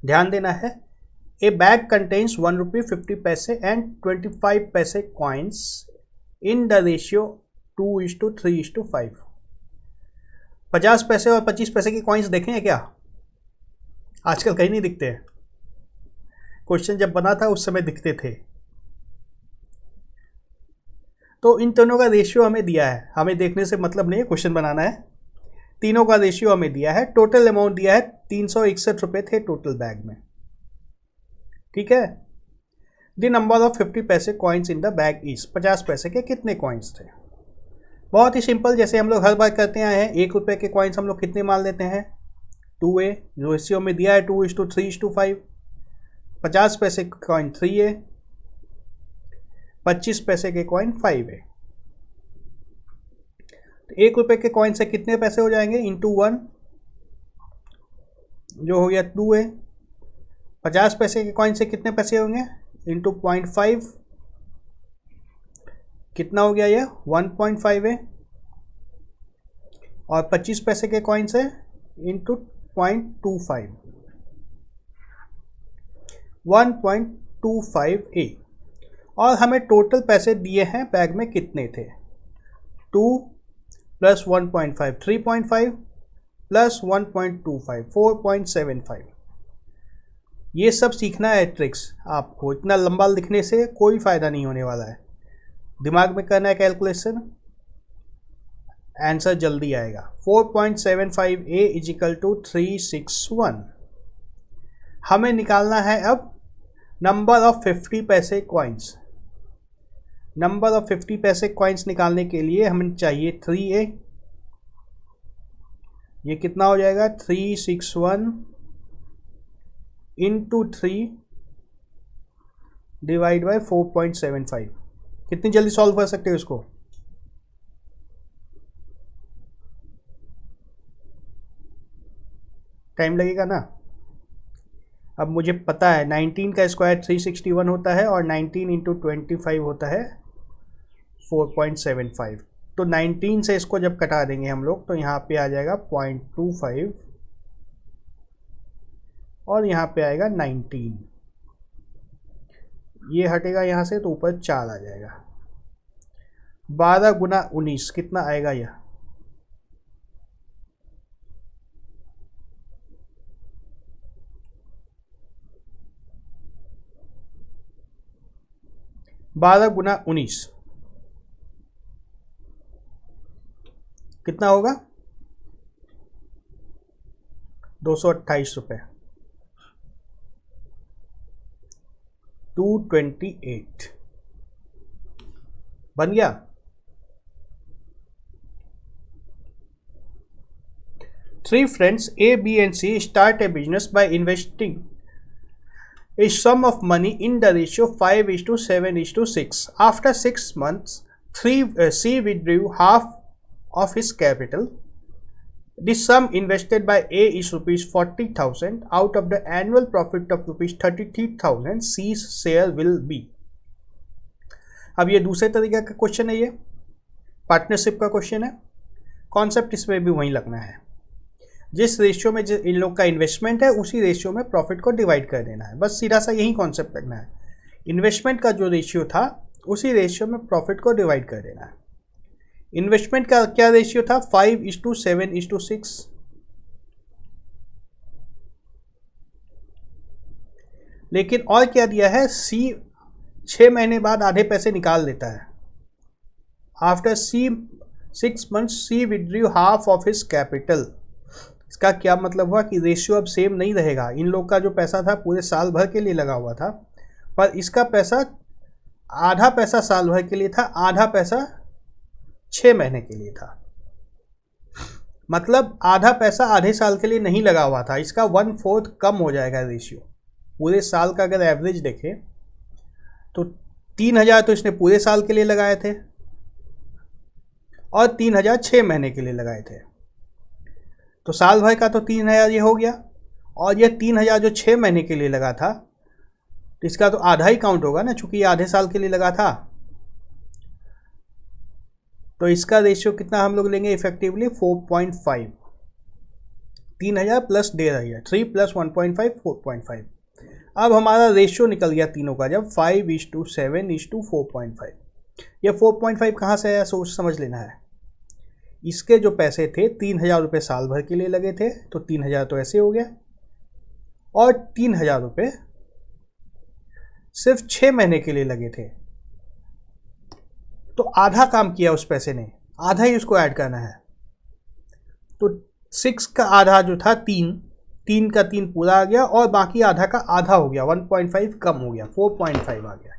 ध्यान देना है। ए बैग कंटेन्स 1 रुपये 50 पैसे एंड 25 पैसे कॉइन्स इन द रेशियो 2:3:5। 50 पैसे और 25 पैसे के कॉइन्स देखे हैं क्या? आजकल कहीं नहीं दिखते हैं, क्वेश्चन जब बना था उस समय दिखते थे। तो इन दोनों का रेशियो हमें दिया है, हमें देखने से मतलब नहीं है, क्वेश्चन बनाना है। तीनों का रेशियो हमें दिया है, टोटल अमाउंट दिया है 361 रुपये थे टोटल बैग में। ठीक है, द नंबर ऑफ 50 पैसे coins in the bag is, 50 पैसे के कितने कॉइन्स थे? बहुत ही सिंपल, जैसे हम लोग हर बार करते आए हैं, 1 रुपये के कॉइन्स हम लोग कितने मान लेते हैं 2a, जो रेशियो में दिया है 2:3:5। 50 पैसे के कॉइन 3a, 25 पैसे के कॉइन 5a। तो 1 रुपये के कॉइन से कितने पैसे हो जाएंगे इंटू 1, जो हो गया 2a। 50 पैसे के कॉइन से कितने पैसे होंगे इंटू 0.5, कितना हो गया ये 1.5a। और 25 पैसे के कॉइन से इंटू 0.25, 1.25a। और हमें टोटल पैसे दिए हैं बैग में कितने थे, 2 प्लस 1.5 3.5 प्लस 1.25 4.75। ये सब सीखना है ट्रिक्स आपको, इतना लंबा लिखने से कोई फ़ायदा नहीं होने वाला है, दिमाग में करना है कैलकुलेशन, आंसर जल्दी आएगा। 4.75a is equal to 361। हमें निकालना है अब नंबर ऑफ 50 पैसे कॉइन्स। नंबर ऑफ 50 पैसे कॉइन्स निकालने के लिए हमें चाहिए 3a, ये कितना हो जाएगा 361 इंटू 3 डिवाइड बाई 4.75। कितनी जल्दी सॉल्व कर सकते हो इसको? टाइम लगेगा ना। अब मुझे पता है 19 का स्क्वायर 361 होता है और 19 इंटू 25 होता है 4.75। तो 19 से इसको जब कटा देंगे हम लोग तो यहाँ पे आ जाएगा 0.25 और यहाँ पे आएगा 19, ये हटेगा यहाँ से तो ऊपर 4 आ जाएगा। 12 गुना 19 कितना आएगा यह? बारह गुना 19 कितना होगा 228 रुपये, 228। बन गया। Three friends A, B and C start a business by investing a sum of money in the ratio 5:7:6. After 6 months, C withdrew half of his capital. The sum invested by A is rupees 40,000. Out of the annual profit of rupees 33,000, C's share will be. अब ये दूसरे तरीके का क्वेश्चन है, ये पार्टनरशिप का क्वेश्चन है। कॉन्सेप्ट इसमें भी वहीं लगना है, जिस रेशियो में इन लोग का इन्वेस्टमेंट है उसी रेशियो में प्रॉफिट को डिवाइड कर देना है। बस सीधा सा यही कॉन्सेप्ट लगना है। इन्वेस्टमेंट का जो रेशियो था उसी रेशियो में प्रॉफिट को डिवाइड कर देना है। इन्वेस्टमेंट का क्या रेशियो था? 5:7:6। लेकिन और क्या दिया है? सी 6 महीने बाद आधे पैसे निकाल देता है। After 6 months C withdrew half of his capital. इसका क्या मतलब हुआ कि रेशियो अब सेम नहीं रहेगा। इन लोग का जो पैसा था पूरे साल भर के लिए लगा हुआ था, पर इसका पैसा आधा पैसा साल भर के लिए था, आधा पैसा 6 महीने के लिए था। मतलब आधा पैसा आधे साल के लिए नहीं लगा हुआ था। इसका 1/4 कम हो जाएगा रेशियो। पूरे साल का अगर एवरेज देखें तो 3,000 तो इसने पूरे साल के लिए लगाए थे और 3,000 6 महीने के लिए लगाए थे। तो साल भर का तो 3,000 ये हो गया, और ये 3,000 जो 6 महीने के लिए लगा था तो इसका तो आधा ही काउंट होगा ना, चूंकि ये आधे साल के लिए लगा था। तो इसका रेशियो कितना हम लोग लेंगे इफेक्टिवली? 4.5। 3,000 प्लस 1,500, 3 + 1.5 4.5। अब हमारा रेशियो निकल गया तीनों का जब 5:7:4.5। ये 4.5 कहाँ से आया सोच समझ लेना है। इसके जो पैसे थे 3,000 रुपये साल भर के लिए लगे थे, तो 3,000 तो ऐसे हो गया, और 3,000 रुपये सिर्फ 6 महीने के लिए लगे थे। तो आधा काम किया उस पैसे ने, आधा ही उसको ऐड करना है। तो 6 का आधा जो था 3 का 3 पूरा आ गया, और बाकी आधा का आधा हो गया, 1.5 कम हो गया, 4.5 आ गया।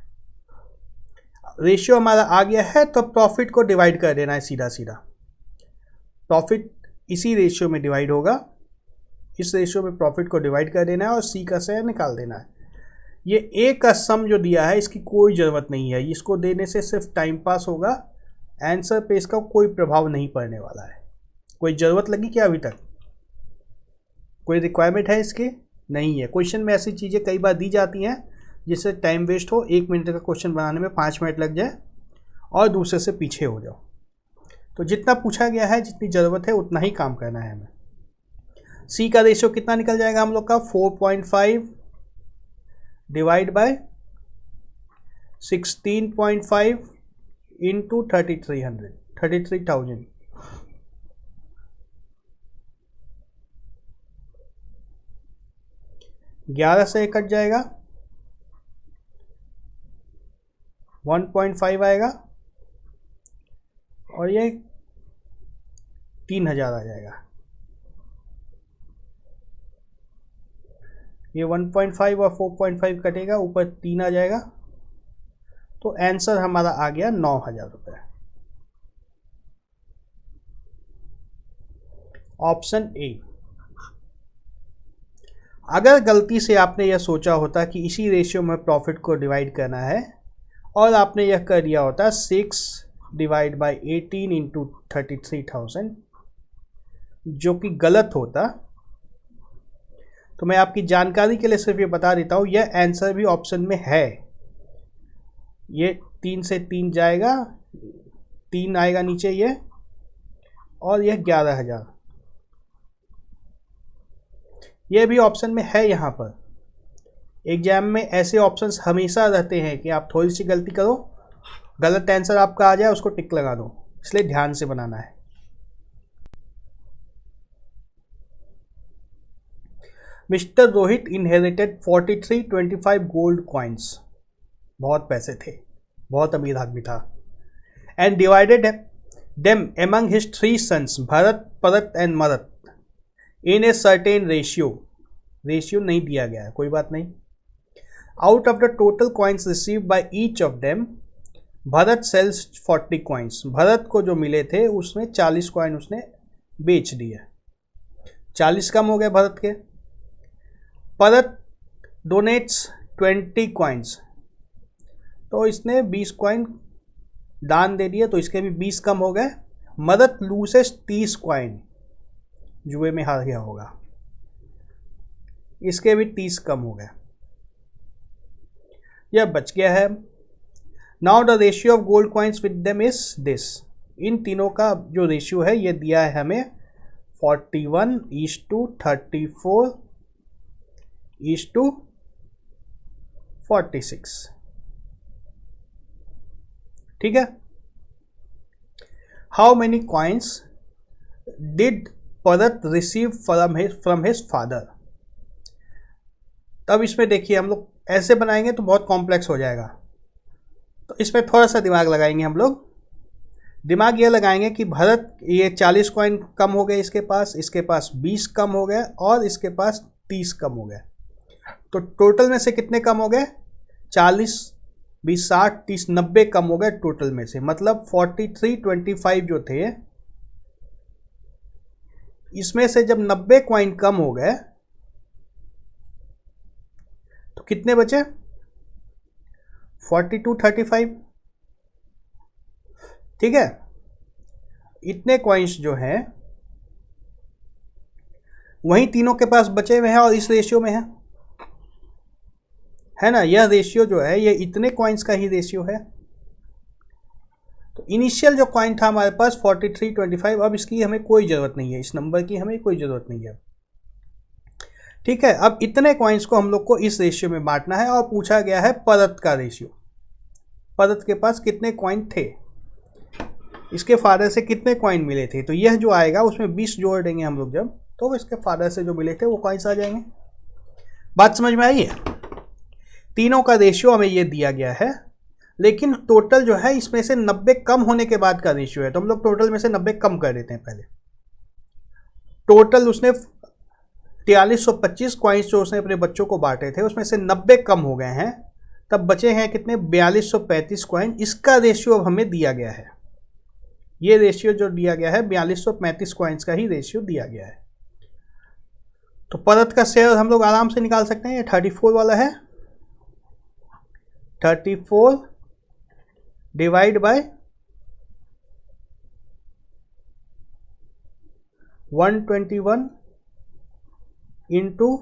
रेशियो हमारा आ गया है, तो प्रॉफिट को डिवाइड कर देना है सीधा सीधा। प्रॉफिट इसी रेशियो में डिवाइड होगा, इस रेशियो में प्रॉफिट को डिवाइड कर देना है और सी का शेयर निकाल देना है। ये ए का सम जो दिया है इसकी कोई ज़रूरत नहीं है, इसको देने से सिर्फ टाइम पास होगा, आंसर पे इसका कोई प्रभाव नहीं पड़ने वाला है। कोई ज़रूरत लगी क्या अभी तक? कोई रिक्वायरमेंट है इसके? नहीं है। क्वेश्चन में ऐसी चीज़ें कई बार दी जाती हैं जिससे टाइम वेस्ट हो, 1 मिनट का क्वेश्चन बनाने में 5 मिनट लग जाए और दूसरे से पीछे हो जाओ। तो जितना पूछा गया है, जितनी ज़रूरत है उतना ही काम करना है हमें। सी का रेशियो कितना निकल जाएगा हम लोग का? 4.5 डिवाइड बाय 16.5 इंटू 33,000। 11 से कट जाएगा, 1.5 आएगा, और ये 3,000 आ जाएगा। ये 1.5 और 4.5 कटेगा, ऊपर 3 आ जाएगा, तो आंसर हमारा आ गया 9,000 रुपये। Option A. अगर गलती से आपने यह सोचा होता कि इसी रेशियो में प्रॉफिट को डिवाइड करना है और आपने यह कर दिया होता 6 डिवाइड बाय 18 इंटू 33,000, जो कि गलत होता, तो मैं आपकी जानकारी के लिए सिर्फ ये बता देता हूँ, यह आंसर भी ऑप्शन में है। ये 3 से 3 जाएगा, 3 आएगा नीचे ये, और यह 11,000, ये भी ऑप्शन में है। यहाँ पर एग्जाम में ऐसे ऑप्शंस हमेशा रहते हैं कि आप थोड़ी सी गलती करो, गलत आंसर आपका आ जाए, उसको टिक लगा दो, इसलिए ध्यान से बनाना है। Mister Rohit inherited 4325 gold coins, बहुत पैसे थे, बहुत अमीर आदमी था, and divided them among his 3 sons Bharat, Parat and मरत इन ए सर्टेन रेशियो नहीं दिया गया है, कोई बात नहीं। Out of the total coins received by each of them Bharat sells 40 coins, Bharat को जो मिले थे उसमें 40 कॉइन उसने बेच दिए, 40 कम हो गए भरत के। भरत डोनेट्स 20 कॉइन्स, तो इसने 20 कॉइन दान दे दिए, तो इसके भी 20 कम हो गए। मदद लूसेस 30 कॉइन, जुए में हार गया होगा, इसके भी 30 कम हो गए, यह बच गया है। Now the ratio of gold coins with them is this, इन तीनों का जो रेशियो है ये दिया है हमें 41:34:46, ठीक है। How many coins did Bharat receive from his father. तब इसमें देखिए हम लोग ऐसे बनाएंगे तो बहुत कॉम्प्लेक्स हो जाएगा, तो इसमें थोड़ा सा दिमाग लगाएंगे हम लोग। दिमाग ये लगाएंगे कि भरत ये 40 कॉइन कम हो गए, इसके पास 20 कम हो गए और इसके पास 30 कम हो गए, तो टोटल में से कितने कम हो गए? 40, 20, 60, 30, 90 कम हो गए टोटल में से। मतलब 43:25 जो थे, इसमें से जब 90 कॉइन कम हो गए तो कितने बचे? 42:35, ठीक है। इतने कॉइन्स जो हैं वही तीनों के पास बचे हुए हैं और इस रेशियो में है ना। यह रेशियो जो है ये इतने कॉइन्स का ही रेशियो है। तो इनिशियल जो कॉइन था हमारे पास 43:25, अब इसकी हमें कोई ज़रूरत नहीं है, इस नंबर की हमें कोई ज़रूरत नहीं है, ठीक है। अब इतने कॉइन्स को हम लोग को इस रेशियो में बांटना है और पूछा गया है भरत का रेशियो, भरत के पास कितने कॉइन थे, इसके फादर से कितने कॉइन मिले थे। तो यह जो आएगा उसमें 20 जोड़ देंगे हम लोग जब, तो इसके फादर से जो मिले थे वो कॉइन्स आ जाएंगे। बात समझ में आई है? तीनों का रेशियो हमें ये दिया गया है, लेकिन टोटल जो है इसमें से 90 कम होने के बाद का रेशियो है, तो हम लोग टोटल में से 90 कम कर देते हैं पहले। टोटल उसने 4325 कॉइन्स जो उसने अपने बच्चों को बांटे थे उसमें से 90 कम हो गए हैं, तब बचे हैं कितने? 4235 कॉइन। इसका रेशियो अब हमें दिया गया है, ये रेशियो जो दिया गया है 4235 कॉइन्स का ही रेशियो दिया गया है। तो भरत का शेयर हम लोग आराम से निकाल सकते हैं, ये 34 वाला है, 34 डिवाइड बाय 121 इंटू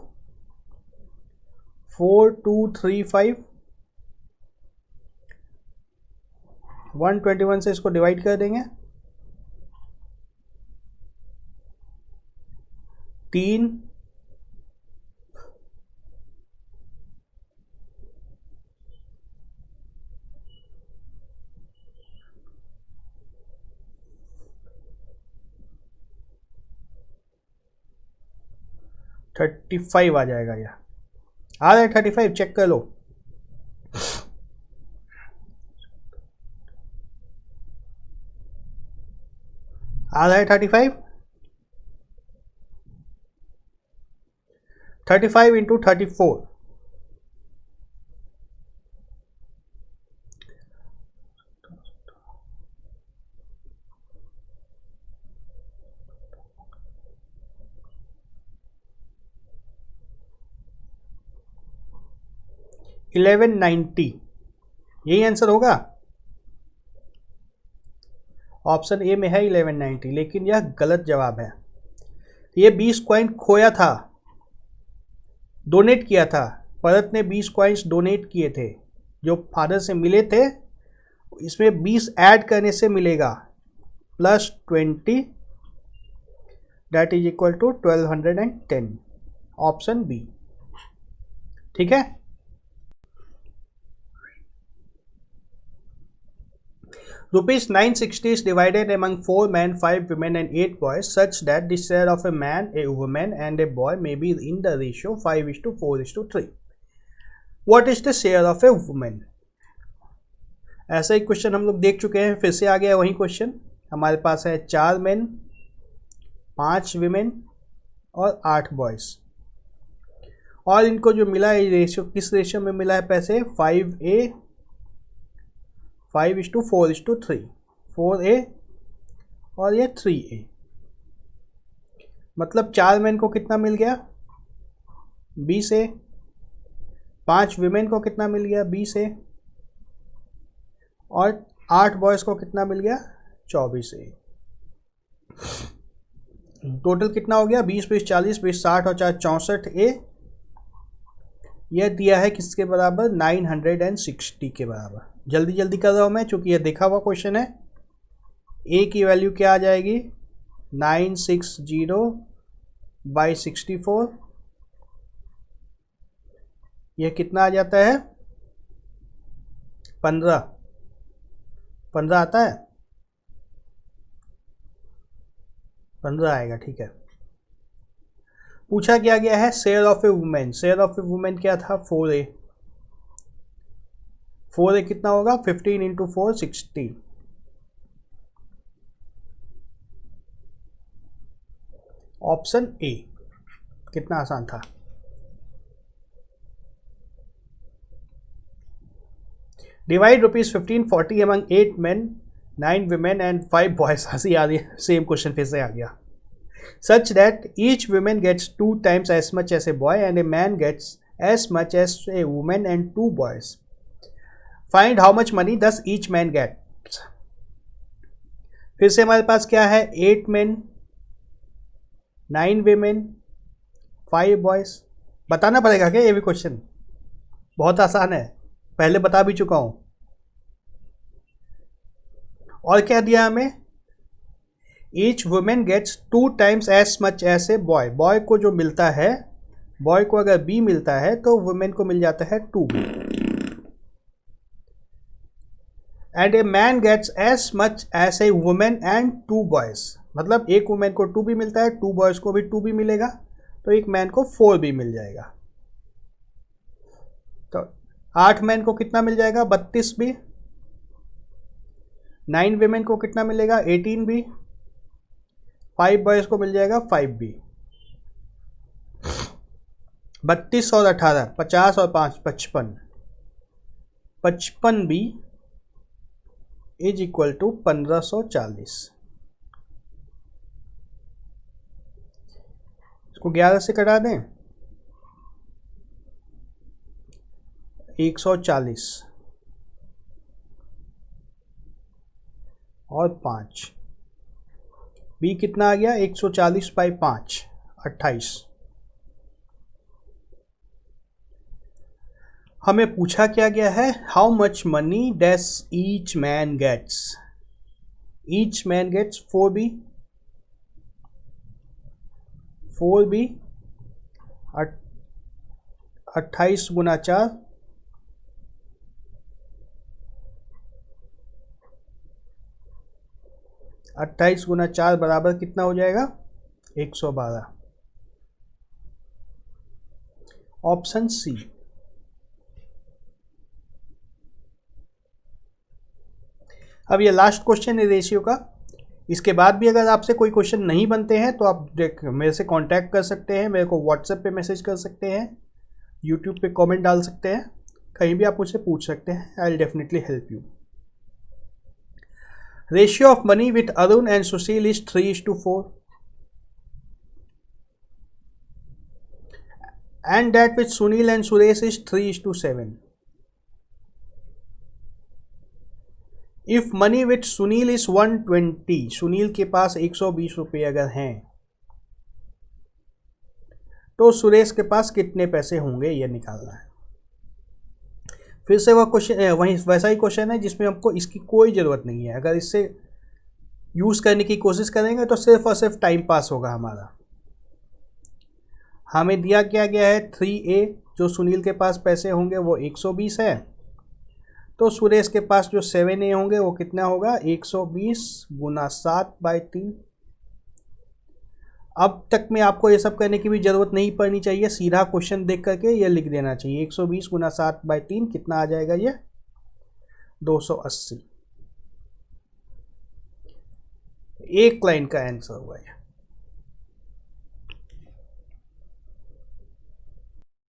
4235, 121 से इसको डिवाइड कर देंगे, 3 35 आ जाएगा। यह आ रहा है 35, चेक कर लो। आ रहा है 35, 35 इंटू 34, $1190, यही आंसर होगा। ऑप्शन ए में है 1190, लेकिन यह गलत जवाब है। ये 20 कॉइन खोया था, डोनेट किया था, भरत ने 20 कॉइन्स डोनेट किए थे जो फादर से मिले थे, इसमें 20 ऐड करने से मिलेगा +20, that is equal to 1210, option B, ठीक है। ₹960 is divided among 4 men, 5 women and 8 boys such that the share of a man, a woman and a boy may be in the ratio 5:4:3. What is the share of a woman? ऐसा ही क्वेश्चन हम लोग देख चुके हैं, फिर से आ गया वही क्वेश्चन। हमारे पास है 4 मेन, 5 विमेन और 8 बॉयज़, और इनको जो मिला है रेशियो, किस रेशियो में मिला है पैसे? 5:4:3, 4A और ये 3A, मतलब 4 मैन को कितना मिल गया 20A, 5 वीमेन को कितना मिल गया 20A, और 8 बॉयज़ को कितना मिल गया 24A। टोटल कितना हो गया 20, 20, 40, 20, 60 और 4 64A। यह दिया है किसके बराबर 960 के बराबर। जल्दी जल्दी कर रहा हूँ मैं, चूँकि यह देखा हुआ क्वेश्चन है। A की वैल्यू क्या आ जाएगी 960/64, यह कितना आ जाता है 15 आता है, 15 आएगा, ठीक है। पूछा क्या गया है share of A women, share of A women क्या था 4A, 4A कितना होगा 15 × 4 60। ऑप्शन ए, कितना आसान था। Divide ₹1540 among 8 men, 9 women and 5 boys। हंसी आ रही है, सेम क्वेश्चन फिर से आ गया। Such that each woman gets 2 times as much as a boy and a man gets as much as a woman and 2 boys. Find how much money does each man get। फिर से हमारे पास क्या है 8 men, 9 women, 5 boys। बताना पड़ेगा क्या ये भी क्वेश्चन, बहुत आसान है, पहले बता भी चुका हूं। और क्या दिया हमें each women gets 2 times as much as a boy। Boy को जो मिलता है, बॉय को अगर B मिलता है तो वुमेन को मिल जाता है 2B। And a man gets as much as a women and 2 boys, मतलब एक वुमेन को 2B मिलता है, 2 boys को भी 2B मिलेगा, तो एक मैन को 4B मिल जाएगा। तो 8 मैन को कितना मिल जाएगा 32B, 9 वेमेन को कितना मिलेगा 18B, 5 बॉयज़ को मिल जाएगा 5B। 32 और 18 50 और 5 55, 55B इज इक्वल टू 1540। इसको 11 से कटा दें 140 और 5, B कितना आ गया 140/5 28। हमें पूछा क्या गया है how much money dash each man gets, each man gets 4B 28 गुना 4, 28 गुना 4 बराबर कितना हो जाएगा 112। Option C. अब ये लास्ट क्वेश्चन है रेशियो का। इसके बाद भी अगर आपसे कोई क्वेश्चन नहीं बनते हैं तो आप मेरे से कांटेक्ट कर सकते हैं, मेरे को व्हाट्सएप पे मैसेज कर सकते हैं, यूट्यूब पे कमेंट डाल सकते हैं, कहीं भी आप मुझसे पूछ सकते हैं। I will definitely help you. Ratio of money with Arun and Sushil is 3:4 and that with Sunil and Suresh is 3:7. If money with Sunil is 120, Sunil के पास 120 रुपये अगर हैं तो सुरेश के पास कितने पैसे होंगे ये निकालना है। फिर से वह क्वेश्चन वही वैसा ही क्वेश्चन है जिसमें हमको इसकी कोई ज़रूरत नहीं है। अगर इससे यूज़ करने की कोशिश करेंगे तो सिर्फ और सिर्फ टाइम पास होगा हमारा। हमें दिया क्या गया है 3A, जो सुनील के पास पैसे होंगे वो 120 है, तो सुरेश के पास जो 7A होंगे वो कितना होगा 120 गुना 7/3। अब तक में आपको ये सब करने की भी ज़रूरत नहीं पड़नी चाहिए, सीधा क्वेश्चन देख करके ये लिख देना चाहिए 120 गुना 7/3 कितना आ जाएगा ये 280। एक लाइन का आंसर हुआ है।